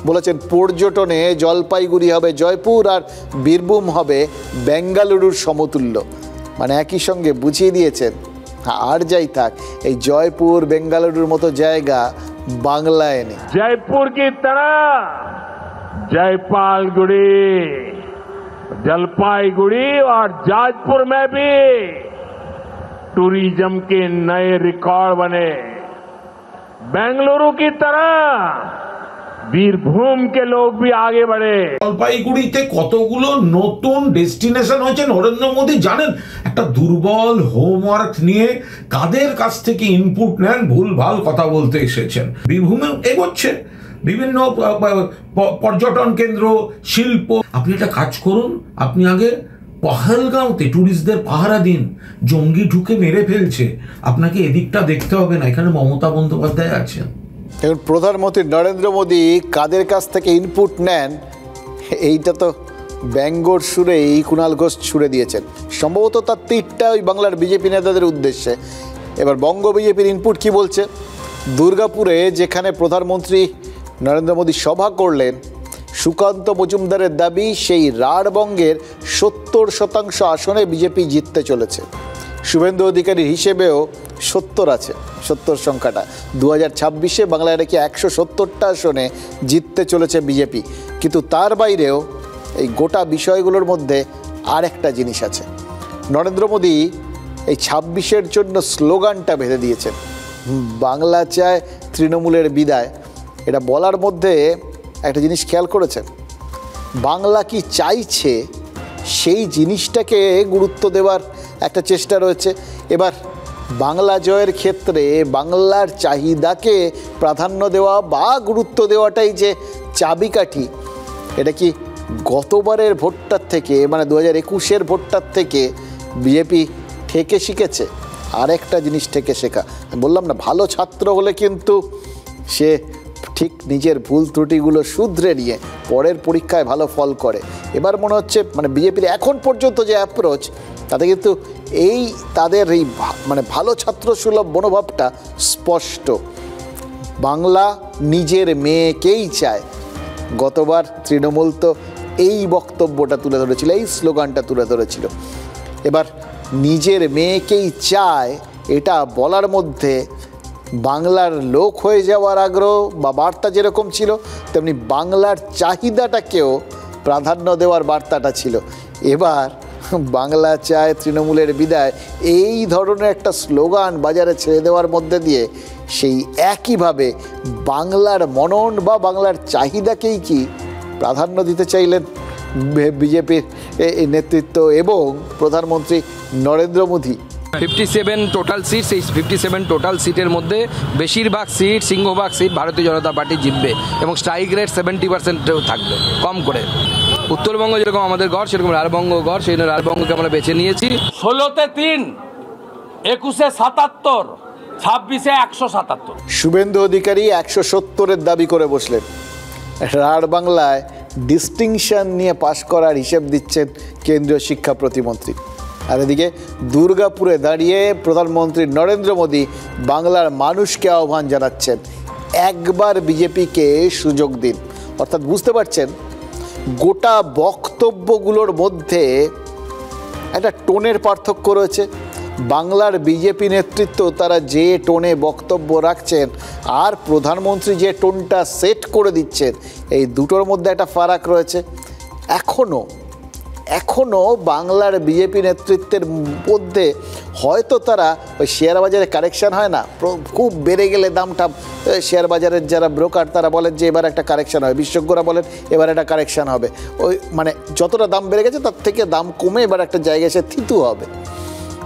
বলেছেন পর্যটনে জলপাইগুড়ি হবে জয়পুর আর বীরভূম হবে বেঙ্গালুরুর সমতুল্য। মানে একই সঙ্গে বুঝিয়ে দিয়েছেন আর যাই থাক এই জয়পুর বেঙ্গালুরুর মতো জায়গা বাংলায় নেই। जयपुर की तरह जयपालगुड़ी, जलपाईगुड़ी और जाजपुर में भी टूरिज्म के नए रिकॉर्ड बने। बेंगलुरु की तरह বীরভূম কে লোক भी आगे बढ़े। জলপাইগুড়িতে কতগুলো নতুন ডেস্টিনেশন হয়েছে নরেন্দ্র মোদী জানেন। একটা দুর্বল হোমওয়ার্ক নিয়ে কাদের কাছ থেকে ইনপুট নেন, ভুল ভাল কথা বলতে এসেছেন। বীরভূমে এগোচ্ছে বিভিন্ন পর্যটন কেন্দ্র, শিল্প। আপনি একটা কাজ করুন, আপনি আগে পহেলগাঁওতে ট্যুরিস্টদের পাহারা দিন, জঙ্গি ঢুকে মেরে ফেলছে, আপনাকে এদিকটা দেখতে হবে না, এখানে মমতা বন্দ্যোপাধ্যায় আছেন। এখন প্রধানমন্ত্রী নরেন্দ্র মোদী কাদের কাছ থেকে ইনপুট নেন এইটা তো ব্যঙ্গর সুরেই কুণাল ঘোষ ছুড়ে দিয়েছেন। সম্ভবত তার তীরটা ওই বাংলার বিজেপি নেতাদের উদ্দেশ্যে। এবার বঙ্গ বিজেপির ইনপুট কি বলছে? দুর্গাপুরে যেখানে প্রধানমন্ত্রী নরেন্দ্র মোদী সভা করলেন, সুকান্ত মজুমদারের দাবি সেই রাঢ়বঙ্গের 70% আসনে বিজেপি জিততে চলেছে। শুভেন্দু অধিকারীর হিসেবেও 70 আছে, 70 সংখ্যাটা। 2026-এ বাংলায় নাকি 170টা আসনে জিততে চলেছে বিজেপি। কিন্তু তার বাইরেও এই গোটা বিষয়গুলোর মধ্যে আর একটা জিনিস আছে। নরেন্দ্র মোদী এই 26-এর জন্য স্লোগানটা বেঁধে দিয়েছেন, বাংলা চায় তৃণমূলের বিদায়। এটা বলার মধ্যে একটা জিনিস খেয়াল করেছেন, বাংলা কি চাইছে সেই জিনিসটাকে গুরুত্ব দেওয়ার একটা চেষ্টা রয়েছে। এবার বাংলা জয়ের ক্ষেত্রে বাংলার চাহিদাকে প্রাধান্য দেওয়া বা গুরুত্ব দেওয়াটাই যে চাবিকাঠি, এটা কি গতবারের ভোটটার থেকে, মানে 2021-এর ভোটটার থেকে বিজেপি ঠেকে শিখেছে? আরেকটা জিনিস থেকে শেখা, বললাম না, ভালো ছাত্র হলে কিন্তু সে ঠিক নিজের ভুল ত্রুটিগুলো শুধরে নিয়ে পরের পরীক্ষায় ভালো ফল করে। এবার মনে হচ্ছে মানে বিজেপির এখন পর্যন্ত যে অ্যাপ্রোচ, তাতে কিন্তু এই তাদের এই মানে ভালো ছাত্র সুলভ মনোভাবটা স্পষ্ট। বাংলা নিজের মেয়েকেই চায়। গতবার তৃণমূল তো এই বক্তব্যটা তুলে ধরেছিল, এই স্লোগানটা তুলে ধরেছিল। এবার নিজের মেয়েকেই চায় এটা বলার মধ্যে বাংলার লোক হয়ে যাওয়ার আগ্রহ বা বার্তা যেরকম ছিল, তেমনি বাংলার চাহিদাটাকেও প্রাধান্য দেওয়ার বার্তাটা ছিল। এবার বাংলা চায় তৃণমূলের বিদায়, এই ধরনের একটা স্লোগান বাজারে ছেড়ে দেওয়ার মধ্যে দিয়ে সেই একইভাবে বাংলার মনন বা বাংলার চাহিদাকেই কি প্রাধান্য দিতে চাইলেন বিজেপির নেতৃত্ব এবং প্রধানমন্ত্রী নরেন্দ্র মোদী। 57 টোটাল সিট, সেই 57 টোটাল সিটের মধ্যে বেশিরভাগ সিট, সিংহভাগ সিট ভারতীয় জনতা পার্টি জিতবে এবং স্ট্রাইক রেট 70% থাকবে কম করে। উত্তরবঙ্গ যেরকম আমাদের গড়, সেরকম লালবঙ্গ গড়, সেই জন্য লালবঙ্গকে আমরা বেছে নিয়েছি। 16-তে 3, 21-এ 77, 26-এ 177। শুভেন্দু অধিকারী 170-এর দাবি করে বসলেন। রাঢ় বাংলায় ডিস্টিংশন নিয়ে পাশ করার হিসেব দিচ্ছেন কেন্দ্রীয় শিক্ষা প্রতিমন্ত্রী। আর এদিকে দুর্গাপুরে দাঁড়িয়ে প্রধানমন্ত্রী নরেন্দ্র মোদী বাংলার মানুষকে আহ্বান জানাচ্ছেন, একবার বিজেপিকে সুযোগ দিন। অর্থাৎ বুঝতে পারছেন, গোটা বক্তব্যগুলোর মধ্যে একটা টোনের পার্থক্য রয়েছে। বাংলার বিজেপি নেতৃত্ব তারা যে টোনে বক্তব্য রাখছেন আর প্রধানমন্ত্রী যে টোনটা সেট করে দিচ্ছেন, এই দুটোর মধ্যে একটা ফারাক রয়েছে। এখনও বাংলার বিজেপি নেতৃত্বের মধ্যে হয়তো তারা ওই শেয়ার বাজারে কারেকশান হয় না, খুব বেড়ে গেলে দামটা, শেয়ার বাজারের যারা ব্রোকার তারা বলেন যে এবার একটা কারেকশান হবে, বিশেষজ্ঞরা বলেন এবার একটা কারেকশান হবে, ওই মানে যতটা দাম বেড়ে গেছে তার থেকে দাম কমে এবার একটা জায়গায় এসে থিতু হবে।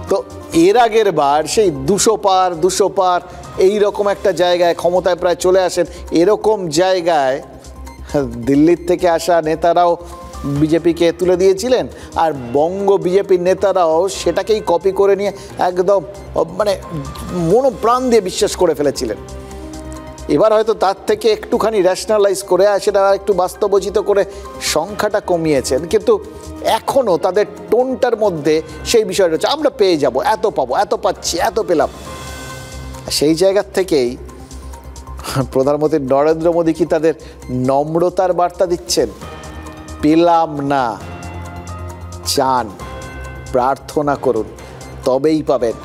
তো এর আগের বার সেই 200 পার এই রকম একটা জায়গায় ক্ষমতায় প্রায় চলে আসেন, এরকম জায়গায় দিল্লির থেকে আসা নেতারাও বিজেপিকে তুলে দিয়েছিলেন, আর বঙ্গ বিজেপির নেতারাও সেটাকেই কপি করে নিয়ে একদম মানে মনোপ্রাণ দিয়ে বিশ্বাস করে ফেলেছিলেন। এবার হয়তো তার থেকে একটুখানি র্যাশনালাইজ করে সেটা একটু বাস্তবোচিত করে সংখ্যাটা কমিয়েছেন, কিন্তু এখনও তাদের টোনটার মধ্যে সেই বিষয়টা হচ্ছে আমরা পেয়ে যাব, এত পাবো, এত পাচ্ছি, এত পেলাম। সেই জায়গার থেকেই প্রধানমন্ত্রী নরেন্দ্র মোদী কি তাদের নম্রতার বার্তা দিচ্ছেন? পেলাম না, চান, প্রার্থনা করুন, তবেই পাবেন।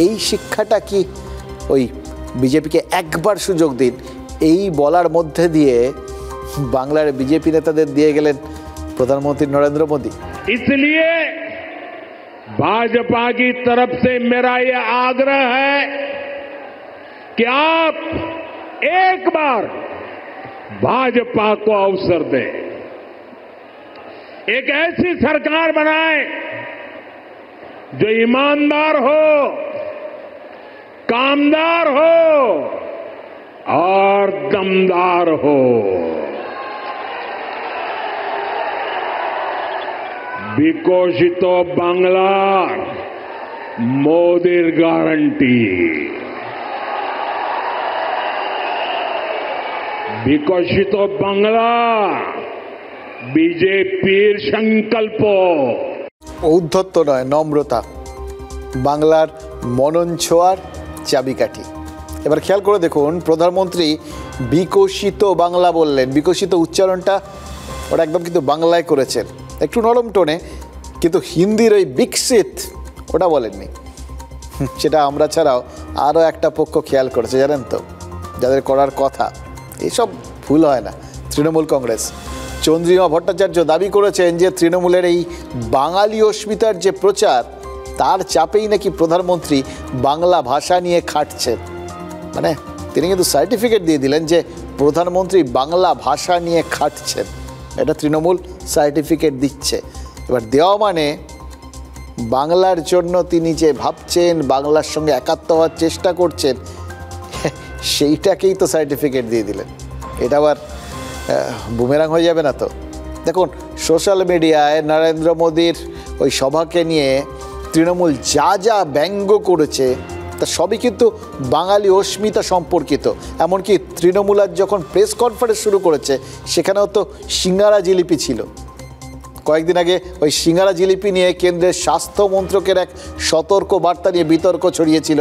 এই শিক্ষাটা কি ওই বিজেপিকে একবার সুযোগ দিন এই বলার মধ্যে দিয়ে বাংলার বিজেপি নেতাদের দিয়ে গেলেন প্রধানমন্ত্রী নরেন্দ্র মোদী। इसलिए भाजपा की तरफ से मेरा ये आग्रह है कि आप एक बार भाजपा को अवसर दें, एक ऐसी सरकार बनाएं जो ईमानदार हो, कामदार हो और दमदार हो। বিকশিত বাংলার মোদির গ্যারান্টি, বিকশিত বাংলা বিজেপির সংকল্প। ঔদ্ধত্য নয়, নম্রতা বাংলার মনন ছোঁয়ার চাবিকাঠি। এবার খেয়াল করে দেখুন, প্রধানমন্ত্রী বিকশিত বাংলা বললেন, বিকশিত উচ্চারণটা ওটা একদম কিন্তু বাংলায় করেছেন, একটু নরম টোনে, কিন্তু হিন্দির ওই বিকশিত ওটা বলেননি। সেটা আমরা ছাড়াও আরও একটা পক্ষ খেয়াল করেছে, জানেন তো, যাদের করার কথা। এসব ভুল হয় না। তৃণমূল কংগ্রেস, চন্দ্রিমা ভট্টাচার্য দাবি করেছেন যে তৃণমূলের এই বাঙালি অস্মিতার যে প্রচার, তার চাপেই নাকি প্রধানমন্ত্রী বাংলা ভাষা নিয়ে খাটছেন। মানে তিনি কিন্তু সার্টিফিকেট দিয়ে দিলেন যে প্রধানমন্ত্রী বাংলা ভাষা নিয়ে খাটছেন, এটা তৃণমূল সার্টিফিকেট দিচ্ছে। এবার দেওয়া মানে বাংলার জন্য তিনি যে ভাবছেন, বাংলার সঙ্গে একাত্ম হওয়ার চেষ্টা করছেন, সেইটাকেই তো সার্টিফিকেট দিয়ে দিলেন। এটা আবার বুমেরাং হয়ে যাবে না তো? দেখুন, সোশ্যাল মিডিয়ায় নরেন্দ্র মোদীর ওই সভাকে নিয়ে তৃণমূল যা যা ব্যঙ্গ করেছে তা সবই কিন্তু বাঙালি অস্মিতা সম্পর্কিত। এমনকি তৃণমূল আজ যখন প্রেস কনফারেন্স শুরু করেছে, সেখানেও তো সিঙ্গারা জিলিপি ছিল। কয়েকদিন আগে ওই সিঙ্গারা জিলিপি নিয়ে কেন্দ্রের স্বাস্থ্য মন্ত্রকের এক সতর্ক বার্তা নিয়ে বিতর্ক ছড়িয়েছিল।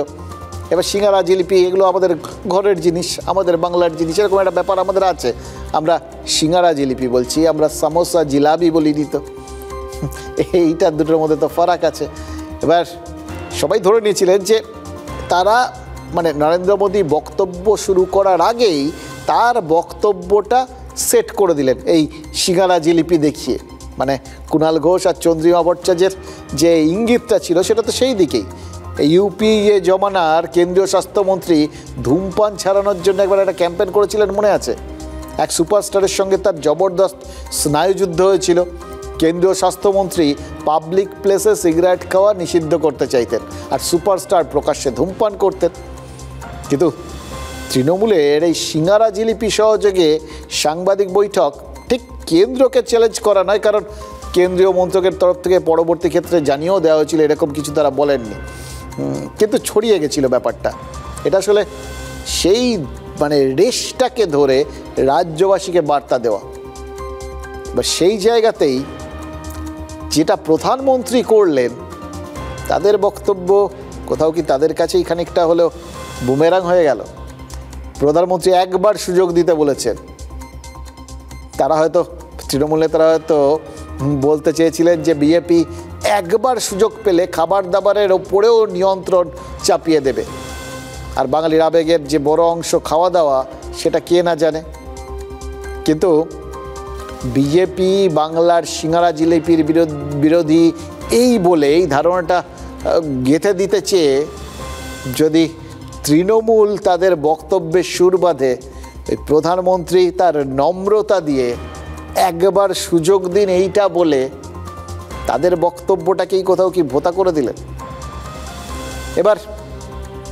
এবার সিঙ্গারা জিলিপি এগুলো আমাদের ঘরের জিনিস, আমাদের বাংলার জিনিস, এরকম একটা ব্যাপার আমাদের আছে। আমরা সিঙ্গারা জিলিপি বলছি, আমরা সামোসা জিলাপি বলিনি তো। এইটা দুটোর মধ্যে তো ফারাক আছে। এবার সবাই ধরে নিয়েছিলেন যে তারা, মানে নরেন্দ্র মোদী বক্তব্য শুরু করার আগেই তার বক্তব্যটা সেট করে দিলেন এই সিঙ্গারা জিলিপি দেখিয়ে। মানে কুণাল ঘোষ আর চন্দ্রিমা ভট্টাচার্যের যে ইঙ্গিতটা ছিল সেটা তো সেই দিকেই। ইউপিএ জমানার কেন্দ্রীয় স্বাস্থ্যমন্ত্রী ধূমপান ছাড়ানোর জন্য একবার একটা ক্যাম্পেইন করেছিলেন, মনে আছে? এক সুপারস্টারের সঙ্গে তার জবরদস্ত স্নায়ুযুদ্ধ হয়েছিল। কেন্দ্রীয় স্বাস্থ্যমন্ত্রী পাবলিক প্লেসে সিগারেট খাওয়া নিষিদ্ধ করতে চাইতেন, আর সুপারস্টার প্রকাশ্যে ধূমপান করতেন। কিন্তু তৃণমূলের এই সিঙ্গারা জিলিপি সহযোগে সাংবাদিক বৈঠক ঠিক কেন্দ্রকে চ্যালেঞ্জ করা নয়, কারণ কেন্দ্রীয় মন্ত্রকের তরফ থেকে পরবর্তী ক্ষেত্রে জানিয়েও দেওয়া হয়েছিল এরকম কিছু তারা বলেননি, কিন্তু ছড়িয়ে গেছিল ব্যাপারটা। এটা আসলে সেই মানে রেশটাকে ধরে রাজ্যবাসীকে বার্তা দেওয়া। বা সেই জায়গাতেই যেটা প্রধানমন্ত্রী করলেন, তাদের বক্তব্য কোথাও কি তাদের কাছেই খানিকটা হলেও বুমেরাং হয়ে গেল। প্রধানমন্ত্রী একবার সুযোগ দিতে বলেছেন। তারা হয়তো, তৃণমূল নেতারা হয়তো বলতে চেয়েছিলেন যে বিজেপি একবার সুযোগ পেলে খাবার দাবারের ওপরেও নিয়ন্ত্রণ চাপিয়ে দেবে, আর বাঙালির আবেগের যে বড় অংশ খাওয়া দাওয়া, সেটা কে না জানে। কিন্তু বিজেপি বাংলার সিঙ্গারা জিলিপির বিরোধী এই বলে এই ধারণাটা গেঁথে দিতে চেয়ে যদি তৃণমূল তাদের বক্তব্যের সুর বাঁধে, এই প্রধানমন্ত্রী তার নম্রতা দিয়ে একবার সুযোগ দিন এইটা বলে তাদের বক্তব্যটাকেই কোথাও কি ভোতা করে দিলেন। এবার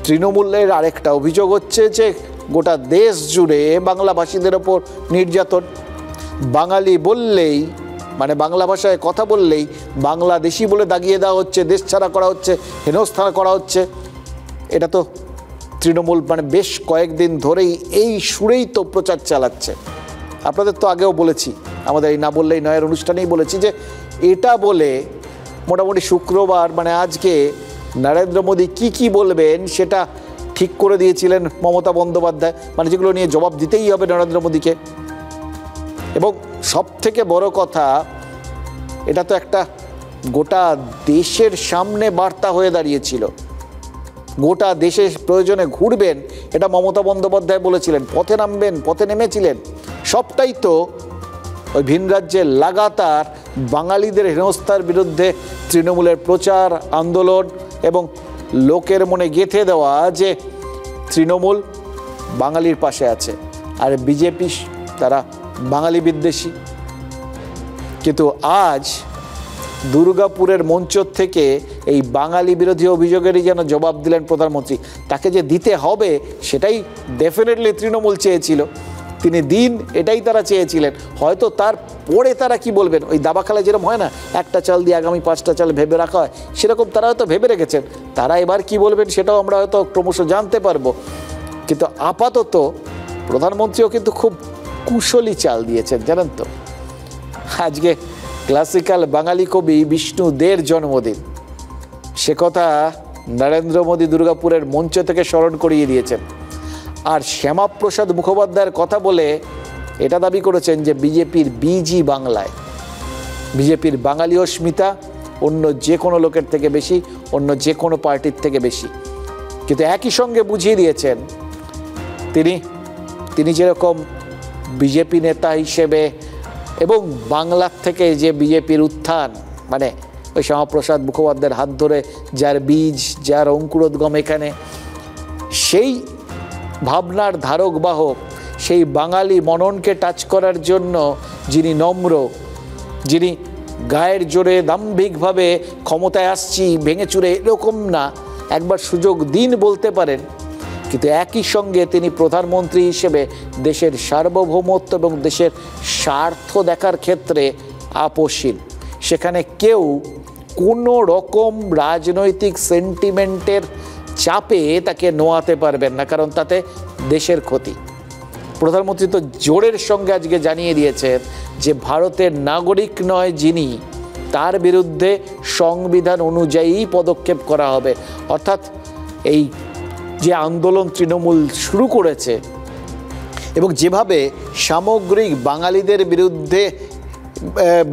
তৃণমূলের আরেকটা অভিযোগ হচ্ছে যে গোটা দেশ জুড়ে বাংলাভাষীদের ওপর নির্যাতন। বাঙালি বললেই, মানে বাংলা ভাষায় কথা বললেই বাংলাদেশি বলে দাগিয়ে দেওয়া হচ্ছে, দেশ ছাড়া করা হচ্ছে, হেনস্থা করা হচ্ছে। এটা তো তৃণমূল মানে বেশ কয়েকদিন ধরেই এই সুরেই তো প্রচার চালাচ্ছে। আপনাদের তো আগেও বলেছি, আমাদের এই না বললেই নয়ের অনুষ্ঠানেই বলেছি যে এটা বলে মোটামুটি শুক্রবার মানে আজকে নরেন্দ্র মোদী কি বলবেন সেটা ঠিক করে দিয়েছিলেন মমতা বন্দ্যোপাধ্যায়, মানে যেগুলো নিয়ে জবাব দিতেই হবে নরেন্দ্র মোদীকে। এবং সব থেকে বড় কথা, এটা তো একটা গোটা দেশের সামনে বার্তা হয়ে দাঁড়িয়েছিল। গোটা দেশে প্রয়োজনে ঘুরবেন, এটা মমতা বন্দ্যোপাধ্যায় বলেছিলেন, পথে নামবেন, পথে নেমেছিলেন। সবটাই তো ওই ভিন রাজ্যে লাগাতার বাঙালিদের হেনস্থার বিরুদ্ধে তৃণমূলের প্রচার আন্দোলন এবং লোকের মনে গেঁথে দেওয়া যে তৃণমূল বাঙালির পাশে আছে, আর বিজেপি তারা বাঙালি বিদ্বেষী। কিন্তু আজ দুর্গাপুরের মঞ্চ থেকে এই বাঙালি বিরোধী অভিযোগেরই যেন জবাব দিলেন প্রধানমন্ত্রী। তাকে যে দিতে হবে সেটাই ডেফিনেটলি তৃণমূল চেয়েছিল, তিনি দিন, এটাই তারা চেয়েছিলেন। হয়তো তারপরে তারা কি বলবেন, ওই দাবা খেলায় যেরকম হয় না, একটা চাল দিয়ে আগামী 5টা চাল ভেবে রাখা হয়, সেরকম তারা হয়তো ভেবে রেখেছেন। তারা এবার কি বলবেন সেটাও আমরা হয়তো ক্রমশ জানতে পারবো। কিন্তু আপাতত প্রধানমন্ত্রীও কিন্তু খুব কুশলী চাল দিয়েছেন, জানেন তো। আজকে ক্লাসিক্যাল বাঙালি কবি বিষ্ণু দের জন্মদিন, সে কথা নরেন্দ্র মোদী দুর্গাপুরের মঞ্চ থেকে স্মরণ করিয়ে দিয়েছেন। আর শ্যামাপ্রসাদ মুখোপাধ্যায়ের কথা বলে এটা দাবি করেছেন যে বিজেপির বিজি বাংলায়, বিজেপির বাঙালি অস্মিতা অন্য যে কোনো লোকের থেকে বেশি অন্য যে কোনো পার্টির থেকে বেশি। কিন্তু একই সঙ্গে বুঝিয়ে দিয়েছেন তিনি যেরকম বিজেপি নেতা হিসেবে এবং বাংলার থেকে যে বিজেপির উত্থান, মানে ওই শ্যামাপ্রসাদ মুখোপাধ্যায়ের হাত ধরে যার বীজ, যার অঙ্কুরোদ্গম এখানে, সেই ভাবনার ধারক বাহক, সেই বাঙালি মননকে টাচ করার জন্য যিনি নম্র, যিনি গায়ের জোরে দাম্ভিকভাবে ক্ষমতায় আসছি ভেঙে চুরে এরকম না, একবার সুযোগ দিন বলতে পারেন, কিন্তু একই সঙ্গে তিনি প্রধানমন্ত্রী হিসেবে দেশের সার্বভৌমত্ব এবং দেশের স্বার্থ দেখার ক্ষেত্রে আপোষহীন। সেখানে কেউ কোনো রকম রাজনৈতিক সেন্টিমেন্টের চাপে তাকে নোয়াতে পারবেন না, কারণ তাতে দেশের ক্ষতি। প্রধানমন্ত্রী তো জোরের সঙ্গে আজকে জানিয়ে দিয়েছেন যে ভারতের নাগরিক নয় যিনি, তার বিরুদ্ধে সংবিধান অনুযায়ী পদক্ষেপ করা হবে। অর্থাৎ এই যে আন্দোলন তৃণমূল শুরু করেছে এবং যেভাবে সামগ্রিক বাঙালিদের বিরুদ্ধে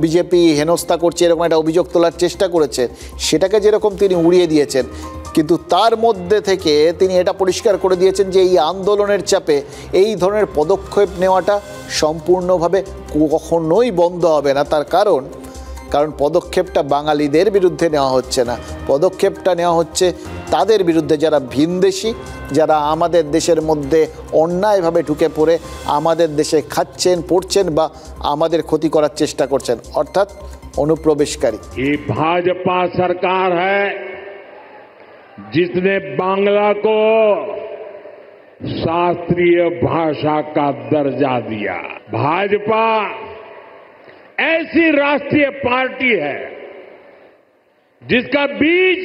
বিজেপি হেনস্থা করছে এরকম একটা অভিযোগ তোলার চেষ্টা করেছে, সেটাকে যেরকম তিনি উড়িয়ে দিয়েছেন, কিন্তু তার মধ্যে থেকে তিনি এটা পরিষ্কার করে দিয়েছেন যে এই আন্দোলনের চাপে এই ধরনের পদক্ষেপ নেওয়াটা সম্পূর্ণভাবে কখনোই বন্ধ হবে না। তার কারণ পদক্ষেপটা বাঙালিদের বিরুদ্ধে নেওয়া হচ্ছে না, পদক্ষেপটা নেওয়া হচ্ছে তাদের বিরুদ্ধে যারা ভিনদেশি, যারা আমাদের দেশের মধ্যে অন্যায়ভাবে ঢুকে পড়ে আমাদের দেশে খাচ্ছেন, পড়ছেন বা আমাদের ক্ষতি করার চেষ্টা করছেন, অর্থাৎ অনুপ্রবেশকারী। ये भाजपा सरकार है जिसने बांग्ला को शास्त्रीय भाषा का दर्जा दिया। भाजपा ऐसी राष्ट्रीय पार्टी है जिसका बीज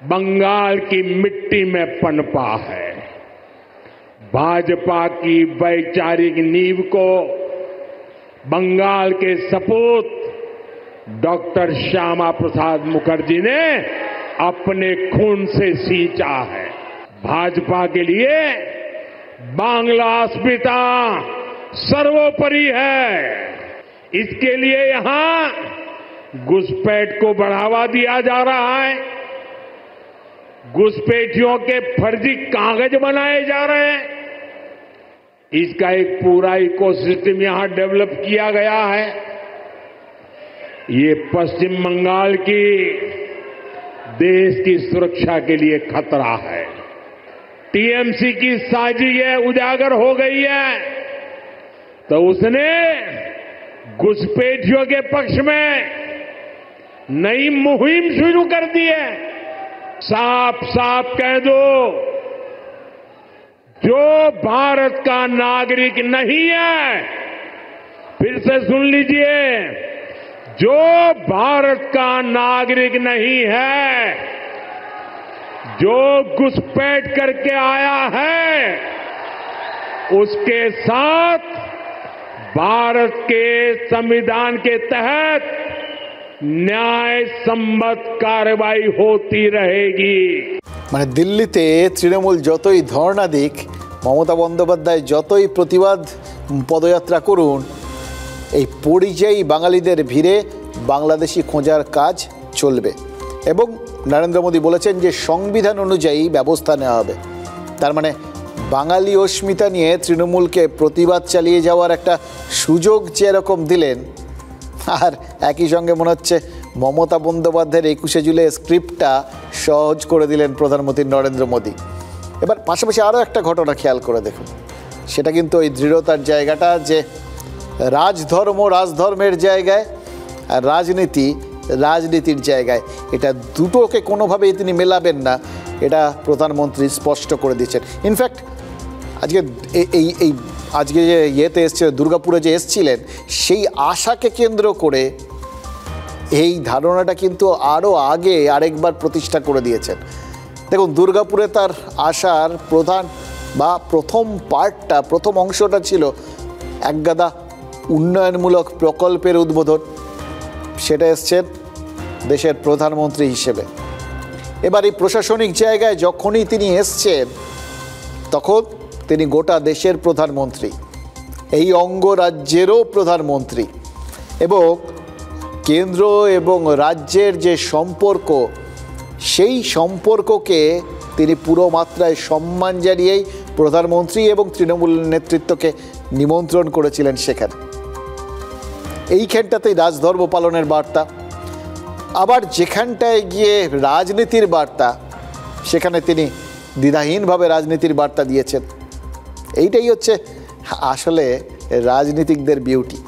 बंगाल की मिट्टी में पनपा है। भाजपा की वैचारिक नींव को बंगाल के सपूत डॉक्टर श्यामा प्रसाद मुखर्जी ने अपने खून से सींचा है। भाजपा के लिए बांग्ला अस्मिता सर्वोपरि है। इसके लिए यहां घुसपैठ को बढ़ावा दिया जा रहा है, घुसपैठियों के फर्जी कागज बनाए जा रहे हैं, इसका एक पूरा इकोसिस्टम यहां डेवलप किया गया है। ये पश्चिम बंगाल की देश की सुरक्षा के लिए खतरा है। टीएमसी की साजिश उजागर हो गई है तो उसने घुसपैठियों के पक्ष में नई मुहिम शुरू कर दी है। साफ साफ कह दो, जो भारत का नागरिक नहीं है, फिर से सुन लीजिए, जो भारत का नागरिक नहीं है, जो घुसपैठ करके आया है, उसके साथ भारत के संविधान के तहत न्याय सम्मत कार्रवाई होती रहेगी। মানে দিল্লিতে তৃণমূল যতই ধর্ণা দিক, মমতা বন্দ্যোপাধ্যায় যতই প্রতিবাদ পদযাত্রা করুন, এই পরিযায়ী বাঙালিদের ভিড়ে বাংলাদেশি খোঁজার কাজ চলবে এবং নরেন্দ্র মোদী বলেছেন যে সংবিধান অনুযায়ী ব্যবস্থা নেওয়া হবে। তার মানে বাঙালি অস্মিতা নিয়ে তৃণমূলকে প্রতিবাদ চালিয়ে যাওয়ার একটা সুযোগ যেরকম দিলেন, আর একই সঙ্গে মনে হচ্ছে মমতা বন্দ্যোপাধ্যায়ের 21শে জুলাই স্ক্রিপ্টটা সহজ করে দিলেন প্রধানমন্ত্রী নরেন্দ্র মোদী। এবার পাশাপাশি আরও একটা ঘটনা খেয়াল করে দেখুন, সেটা কিন্তু ওই দৃঢ়তার জায়গাটা যে রাজধর্মের জায়গায় আর রাজনীতির জায়গায়, এটা দুটোকে কোনোভাবেই তিনি মেলাবেন না, এটা প্রধানমন্ত্রী স্পষ্ট করে দিয়েছেন। ইনফ্যাক্ট আজকে যে ইয়েতে এসছে, দুর্গাপুরে যে এসছিলেন, সেই আশাকে কেন্দ্র করে এই ধারণাটা কিন্তু আরও আগে আরেকবার প্রতিষ্ঠা করে দিয়েছেন। দেখুন, দুর্গাপুরে তার আশার প্রথম অংশটা ছিল একগাদা উন্নয়নমূলক প্রকল্পের উদ্বোধন, সেটা এসছেন দেশের প্রধানমন্ত্রী হিসেবে। এবার এই প্রশাসনিক জায়গায় যখনই তিনি এসছেন, তখন তিনি গোটা দেশের প্রধানমন্ত্রী, এই অঙ্গরাজ্যেরও প্রধানমন্ত্রী, এবং কেন্দ্র এবং রাজ্যের যে সম্পর্ক সেই সম্পর্ককে তিনি পুরো মাত্রায় সম্মান জানিয়েই প্রধানমন্ত্রী এবং তৃণমূল নেতৃত্বকে নিমন্ত্রণ করেছিলেন সেখানে। এইখানটাতেই রাজধর্ম পালনের বার্তা। আবার যেখানটায় গিয়ে রাজনীতির বার্তা, সেখানে তিনি দ্বিধাহীনভাবে রাজনীতির বার্তা দিয়েছেন। এইটাই হচ্ছে আসলে রাজনীতিকদের বিউটি।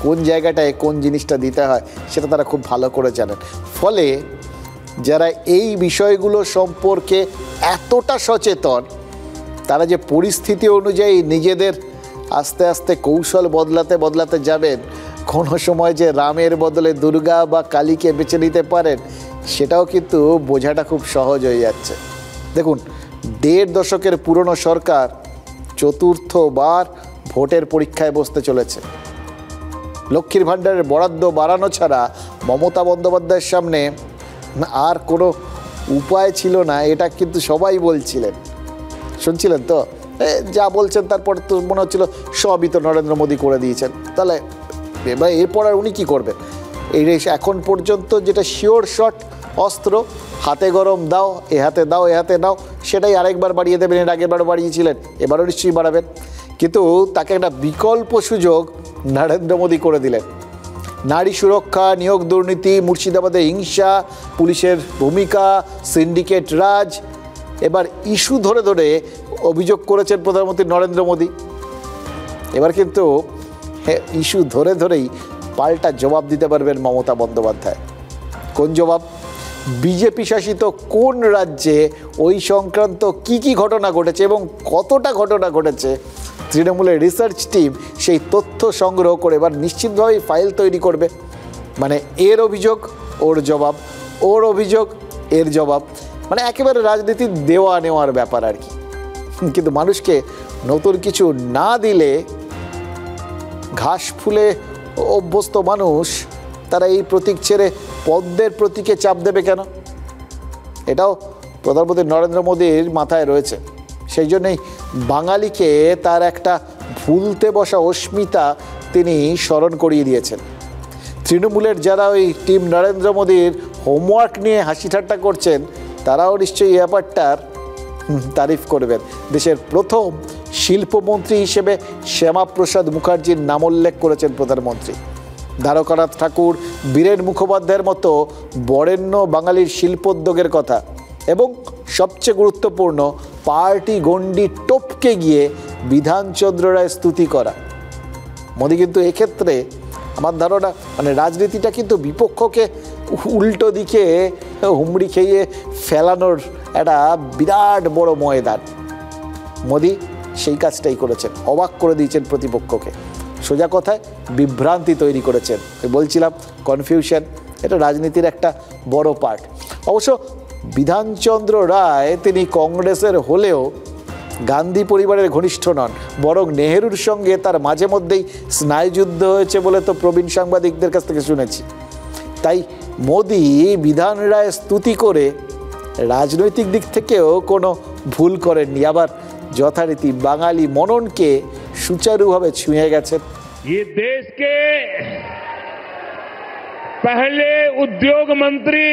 কোন জায়গাটায় কোন জিনিসটা দিতে হয় সেটা তারা খুব ভালো করে জানেন। ফলে যারা এই বিষয়গুলো সম্পর্কে এতটা সচেতন, তারা যে পরিস্থিতি অনুযায়ী নিজেদের আস্তে আস্তে কৌশল বদলাতে যাবেন, কোনো সময় যে রামের বদলে দুর্গা বা কালীকে বেছে নিতে পারেন, সেটাও কিন্তু বোঝাটা খুব সহজ হয়ে যাচ্ছে। দেখুন, 1.5 দশকের পুরনো সরকার চতুর্থবার ভোটের পরীক্ষায় বসতে চলেছে। লক্ষ্মীর ভাণ্ডারের বরাদ্দ বাড়ানো ছাড়া মমতা বন্দ্যোপাধ্যায়ের সামনে আর কোনো উপায় ছিল না, এটা কিন্তু সবাই বলছিলেন। শুনছিলেন তো যা বলছেন, তারপর তো মনে হচ্ছিল সবই তো নরেন্দ্র মোদী করে দিয়েছেন, তাহলে এবার এরপর আর উনি কী করবেন? এই এখন পর্যন্ত যেটা শিওর শট অস্ত্র, হাতে গরম দাও, এ হাতে দাও, এ হাতে নাও, সেটাই আরেকবার বাড়িয়ে দেবেন। এর আগেরবারও বাড়িয়েছিলেন, এবারও নিশ্চয়ই বাড়াবেন। কিন্তু তাকে একটা বিকল্প সুযোগ নরেন্দ্র মোদী করে দিলেন। নারী সুরক্ষা, নিয়োগ দুর্নীতি, মুর্শিদাবাদে হিংসা, পুলিশের ভূমিকা, সিন্ডিকেট রাজ, এবার ইস্যু ধরে ধরে অভিযোগ করেছেন প্রধানমন্ত্রী নরেন্দ্র মোদী। এবার কিন্তু ইস্যু ধরে ধরেই পাল্টা জবাব দিতে পারবেন মমতা বন্দ্যোপাধ্যায়। কোন জবাব? বিজেপি শাসিত কোন রাজ্যে ওই সংক্রান্ত কি ঘটনা ঘটেছে এবং কতটা ঘটনা ঘটেছে, তৃণমূলের রিসার্চ টিম সেই তথ্য সংগ্রহ করে এবার নিশ্চিতভাবেই ফাইল তৈরি করবে। মানে এর অভিযোগ ওর জবাব, ওর অভিযোগ এর জবাব, মানে একেবারে রাজনীতির দেওয়া নেওয়ার ব্যাপার আর কি। কিন্তু মানুষকে নতুন কিছু না দিলে ঘাস ফুলে অভ্যস্ত মানুষ তারা এই প্রতীক ছেড়ে পদ্মের প্রতীকে চাপ দেবে কেন? এটাও প্রধানমন্ত্রী নরেন্দ্র মোদীর মাথায় রয়েছে। সেই জন্যই বাঙালিকে তার একটা ভুলতে বসা অস্মিতা তিনি স্মরণ করিয়ে দিয়েছেন। তৃণমূলের যারা ওই টিম নরেন্দ্র মোদীর হোমওয়ার্ক নিয়ে হাসি ঠাট্টা করছেন, তারাও নিশ্চয়ই এই ব্যাপারটার তারিফ করবেন। দেশের প্রথম শিল্পমন্ত্রী হিসেবে শ্যামাপ্রসাদ মুখার্জির নাম উল্লেখ করেছেন প্রধানমন্ত্রী। দ্বারকানাথ ঠাকুর, বীরেন মুখোপাধ্যায়ের মতো বরেণ্য বাঙালির শিল্পোদ্যোগের কথা এবং সবচেয়ে গুরুত্বপূর্ণ পার্টি গণ্ডি টপকে গিয়ে বিধানচন্দ্র রায় স্তুতি করা। মোদী কিন্তু এক্ষেত্রে আমার ধারণা মানে রাজনীতিটা কিন্তু বিপক্ষকে উল্টো দিকে হুমড়ি খেয়ে ফেলানোর একটা বিরাট বড় ময়দান। মোদী সেই কাজটাই করেছেন, অবাক করে দিয়েছেন প্রতিপক্ষকে। সোজা কথায় বিভ্রান্তি তৈরি করেছেন। বলছিলাম কনফিউশন, এটা রাজনীতির একটা বড় পার্ট। অবশ্য বিধানচন্দ্র রায় তিনি কংগ্রেসের হলেও গান্ধী পরিবারের ঘনিষ্ঠ নন, বরং নেহেরুর সঙ্গে তার মাঝে মধ্যেই স্নায়ুযুদ্ধ হয়েছে বলে তো প্রবীণ সাংবাদিকদের কাছ থেকে শুনেছি। তাই মোদী বিধান রায় স্তুতি করে রাজনৈতিক দিক থেকেও কোনো ভুল করেননি, আবার যথারীতি বাঙালি মননকে সুচারুভাবে ছুঁয়ে গেছেন। ये देश के पहले उद्योग मंत्री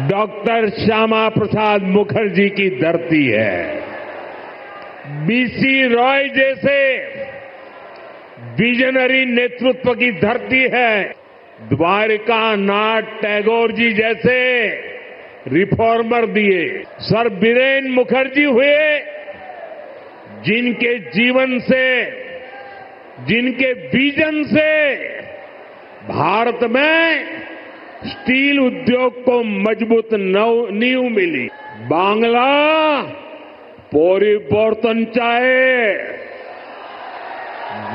डॉक्टर श्यामा प्रसाद मुखर्जी की धरती है। बीसी रॉय जैसे विजनरी नेतृत्व की धरती है। द्वारिका नाथ टैगोर जी जैसे रिफॉर्मर दिए। सर बीरेन मुखर्जी हुए जिनके जीवन से, जिनके विजन से भारत में स्टील उद्योग को मजबूत नींव मिली। बांग्ला परिवर्तन चाहे,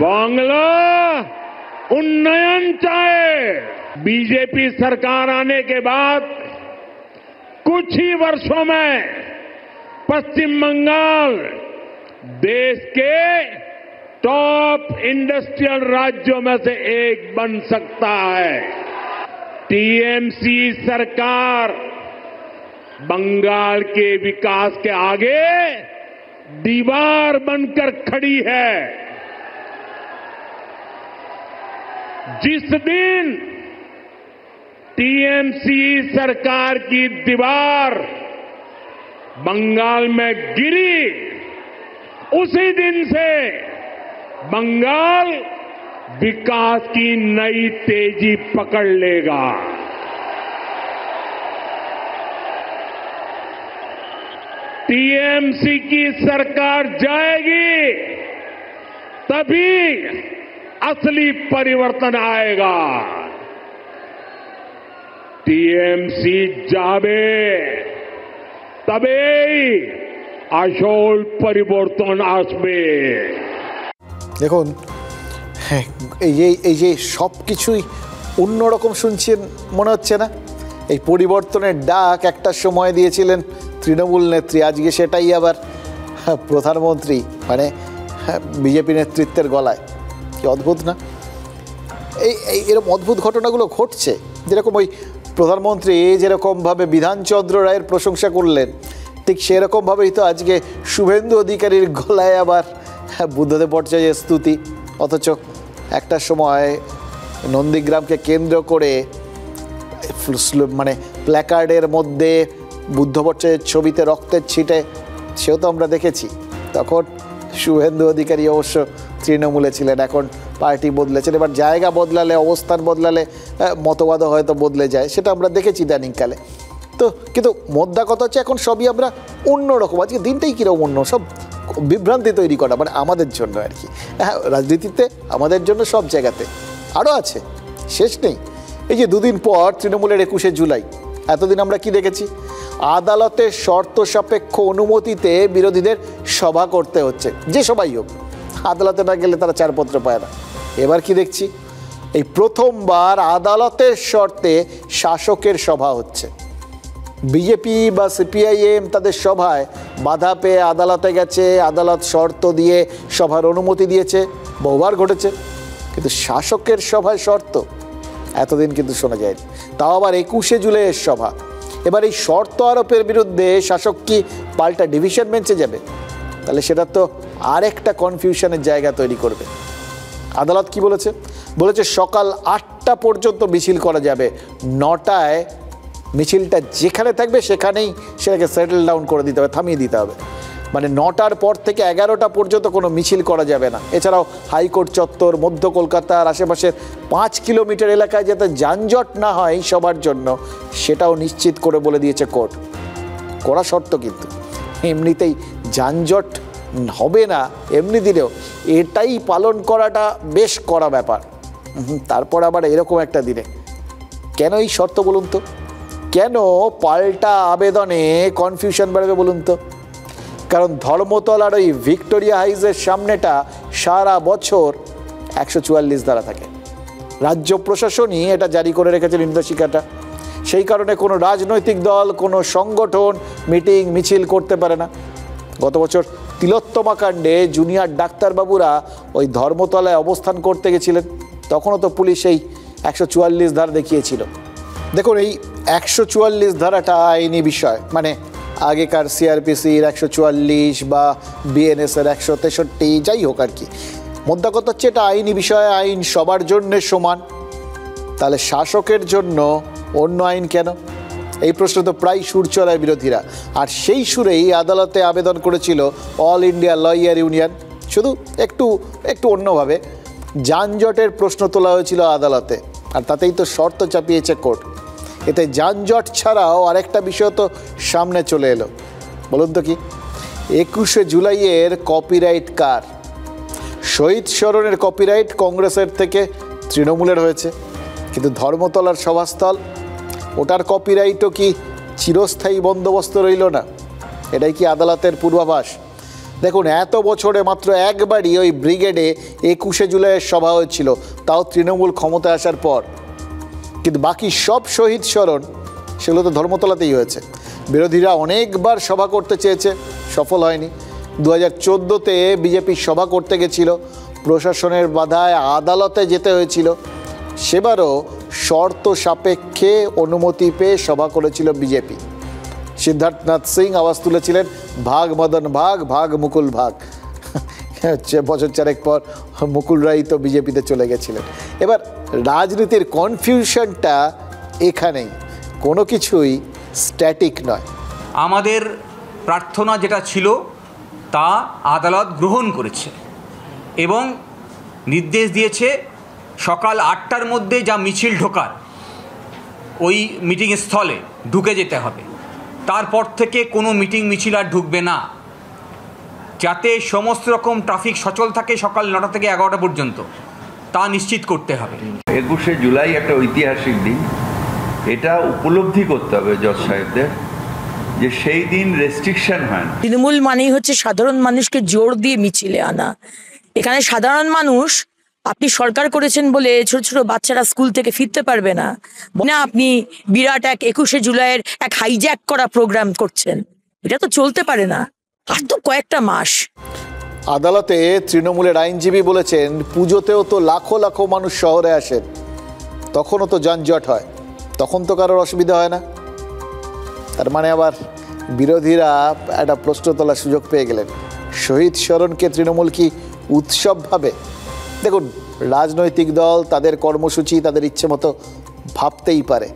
बांग्ला उन्नयन चाहे। बीजेपी सरकार आने के बाद कुछ ही वर्षों में पश्चिम बंगाल देश के टॉप इंडस्ट्रियल राज्यों में से एक बन सकता है। टीएमसी सरकार बंगाल के विकास के आगे दीवार बनकर खड़ी है। जिस दिन टीएमसी सरकार की दीवार बंगाल में गिरी, उसी दिन से बंगाल विकास की नई तेजी पकड़ लेगा। टीएमसी की सरकार जाएगी तभी असली परिवर्तन आएगा। टीएमसी जाबे तबेई আসল পরিবর্তন আসবে। দেখুন এই যে সব কিছুই অন্যরকম শুনছেন মনে হচ্ছে না? এই পরিবর্তনের ডাক একটা সময় দিয়েছিলেন তৃণমূল নেত্রী, আজকে সেটাই আবার প্রধানমন্ত্রী মানে বিজেপি নেতৃত্বের গলায়। কি অদ্ভুত না? এরকম অদ্ভুত ঘটনাগুলো ঘটছে। যেরকম ওই প্রধানমন্ত্রী যেরকমভাবে বিধানচন্দ্র রায়ের প্রশংসা করলেন, ঠিক সেরকমভাবেই তো আজকে শুভেন্দু অধিকারীর গলায় আবার বুদ্ধদেব ভট্টাচার্যের স্তুতি। অথচ একটা সময় নন্দীগ্রামকে কেন্দ্র করে মানে প্ল্যাকার্ডের মধ্যে বুদ্ধ ভট্টাচার্যের ছবিতে রক্তের ছিটে, সেও তো আমরা দেখেছি। তখন শুভেন্দু অধিকারী অবশ্য তৃণমূলে ছিলেন, এখন পার্টি বদলেছেন। এবার জায়গা বদলালে, অবস্থান বদলালে মতবাদও হয়তো বদলে যায়, সেটা আমরা দেখেছি ইদানিংকালে। তো কিন্তু মোদ্দা কথা হচ্ছে এখন সবই আমরা অন্যরকম, আজকে দিনটাই কীরকম অন্য, সব বিভ্রান্তি তৈরি করা, মানে আমাদের জন্য আর কি। হ্যাঁ, রাজনীতিতে আমাদের জন্য সব জায়গাতে আরও আছে, শেষ নেই। এই যে দুদিন পর তৃণমূলের 21শে জুলাই, এতদিন আমরা কি দেখেছি? আদালতের শর্ত সাপেক্ষ অনুমতিতে বিরোধীদের সভা করতে হচ্ছে, যে সবাই হোক, আদালতে না গেলে তারা ছাড়পত্র পায় না। এবার কি দেখছি? এই প্রথমবার আদালতের শর্তে শাসকের সভা হচ্ছে। বিজেপি বা সিপিআইএম তাদের সভায় বাধা পেয়ে আদালতে গেছে, আদালত শর্ত দিয়ে সভার অনুমতি দিয়েছে, বহুবার ঘটেছে। কিন্তু শাসকের সভায় শর্ত এতদিন কিন্তু শোনা যায়নি, তাও আবার 21শে জুলাইয়ের সভা। এবার এই শর্ত আরোপের বিরুদ্ধে শাসক কি পাল্টা ডিভিশন বেঞ্চে যাবে? তাহলে সেটা তো আরেকটা কনফিউশনের জায়গা তৈরি করবে। আদালত কি বলেছে? বলেছে সকাল 8টা পর্যন্ত মিছিল করা যাবে, 9টায় মিছিলটা যেখানে থাকবে সেখানেই সেটাকে সেটেল ডাউন করে দিতে হবে, থামিয়ে দিতে হবে। মানে 9টার পর থেকে 11টা পর্যন্ত কোনো মিছিল করা যাবে না। এছাড়াও হাইকোর্ট চত্বর, মধ্য কলকাতার আশেপাশের 5 কিলোমিটার এলাকায় যাতে যানজট না হয় সবার জন্য, সেটাও নিশ্চিত করে বলে দিয়েছে কোর্ট। কড়া শর্ত কিন্তু, এমনিতেই যানজট হবে না এমনি দিলেও এটাই পালন করাটা বেশ কড়া ব্যাপার। তারপর আবার এরকম একটা দিনে কেন এই শর্ত বলুন তো? কেন পাল্টা আবেদনে কনফিউশন বাড়বে বলুন তো? কারণ ধর্মতলার ওই ভিক্টোরিয়া হাইজের সামনেটা সারা বছর 144 ধারা থাকে। রাজ্য প্রশাসনই এটা জারি করে রেখেছে নির্দেশিকাটা। সেই কারণে কোনো রাজনৈতিক দল, কোনো সংগঠন মিটিং মিছিল করতে পারে না। গত বছর তিলোত্তমা কাণ্ডে জুনিয়র ডাক্তারবাবুরা ওই ধর্মতলায় অবস্থান করতে গেছিলেন, তখনও তো পুলিশ এই 144 ধারা দেখিয়েছিল। দেখুন, এই 144 ধারাটা আইনি বিষয়, মানে আগেকার সিআরপিসির 144 বা বিএনএসের 163, যাই হোক আর কি। মোদ্দা কথা হচ্ছে এটা আইনি বিষয়, আইন সবার জন্য সমান। তাহলে শাসকের জন্য অন্য আইন কেন? এই প্রশ্ন তো প্রায় সুর চড়ায় বিরোধীরা। আর সেই সুরেই আদালতে আবেদন করেছিল অল ইন্ডিয়া লয়ার ইউনিয়ন, শুধু একটু অন্যভাবে। যানজটের প্রশ্ন তোলা হয়েছিল আদালতে, আর তাতেই তো শর্ত চাপিয়েছে কোর্ট। এতে যানজট ছাড়াও আরেকটা বিষয় তো সামনে চলে এলো। বলুন তো কি? 21শে জুলাইয়ের কপিরাইট কার? শহীদ স্মরণের কপিরাইট কংগ্রেসের থেকে তৃণমূলের হয়েছে, কিন্তু ধর্মতলার সভাস্থল, ওটার কপিরাইটও কি চিরস্থায়ী বন্দোবস্ত রইল না? এটাই কি আদালতের পূর্বাভাস? দেখুন, এত বছরে মাত্র একবারই ওই ব্রিগেডে 21শে জুলাইয়ের সভা হয়েছিল, তাও তৃণমূল ক্ষমতায় আসার পর। কিন্তু বাকি সব শহীদ স্মরণ সেগুলো তো ধর্মতলাতেই হয়েছে। বিরোধীরা অনেকবার সভা করতে চেয়েছে, সফল হয়নি। 2014-তে বিজেপি সভা করতে গেছিল, প্রশাসনের বাধায় আদালতে যেতে হয়েছিল। সেবারও শর্ত সাপেক্ষে অনুমতি পেয়ে সভা করেছিল বিজেপি। সিদ্ধার্থনাথ সিং আওয়াজ তুলেছিলেন ভাগ মদন ভাগ, ভাগ মুকুল ভাগ। বছর 4 পর মুকুল রায় তো বিজেপিতে চলে গেছিলেন। এবার রাজনীতির কনফিউশনটা এখানেই, কোনো কিছুই স্ট্যাটিক নয়। আমাদের প্রার্থনা যেটা ছিল তা আদালত গ্রহণ করেছে এবং নির্দেশ দিয়েছে সকাল 8টার মধ্যে যা মিছিল ঢোকার ওই মিটিং স্থলে ঢুকে যেতে হবে, তারপর থেকে কোনো মিটিং মিছিল আর ঢুকবে না, যাতে সমস্ত রকম ট্রাফিক সচল থাকে সকাল 9টা থেকে 11টা পর্যন্ত, তা নিশ্চিত করতে হবে। 21শে জুলাই একটা ঐতিহাসিক দিন, এটা উপলব্ধি করতে হবে জজ সাহেবদের যে সেই দিন রেস্ট্রিকশন হয় না। তৃণমূল মানেই হচ্ছে সাধারণ মানুষকে জোর দিয়ে মিছিলে আনা। এখানে সাধারণ মানুষ, আপনি সরকার করেছেন বলে ছোট ছোট বাচ্চারা স্কুল থেকে ফিরতে পারবে না, না আপনি বিরাট এক 21শে জুলাইয়ের এক হাইজ্যাক করা প্রোগ্রাম করছেন, এটা তো চলতে পারে না। আর তো কয়েকটা মাস। আদালতে তৃণমূলের আইনজীবী বলেছেন পুজোতেও তো লাখো লাখো মানুষ শহরে আসেন, তখনও তো যানজট হয়, তখন তো কারোর অসুবিধা হয় না। তার মানে আবার বিরোধীরা একটা প্রশ্ন তোলার সুযোগ পেয়ে গেলেন, শহীদ স্মরণকে তৃণমূল কি উৎসব ভাবে? দেখুন, রাজনৈতিক দল তাদের কর্মসূচি তাদের ইচ্ছে মতো ভাবতেই পারে,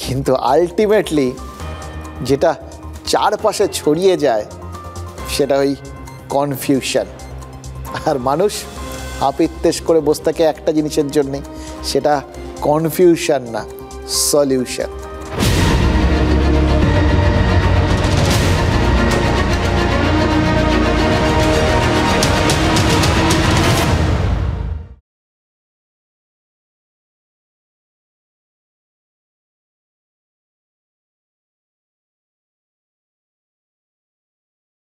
কিন্তু আলটিমেটলি যেটা চারপাশে ছড়িয়ে যায় সেটা ওই কনফিউশন। আর মানুষ হাপিত্তেশ করে বসে থাকে একটা জিনিসের জন্যে, সেটা কনফিউশন না, সলিউশন।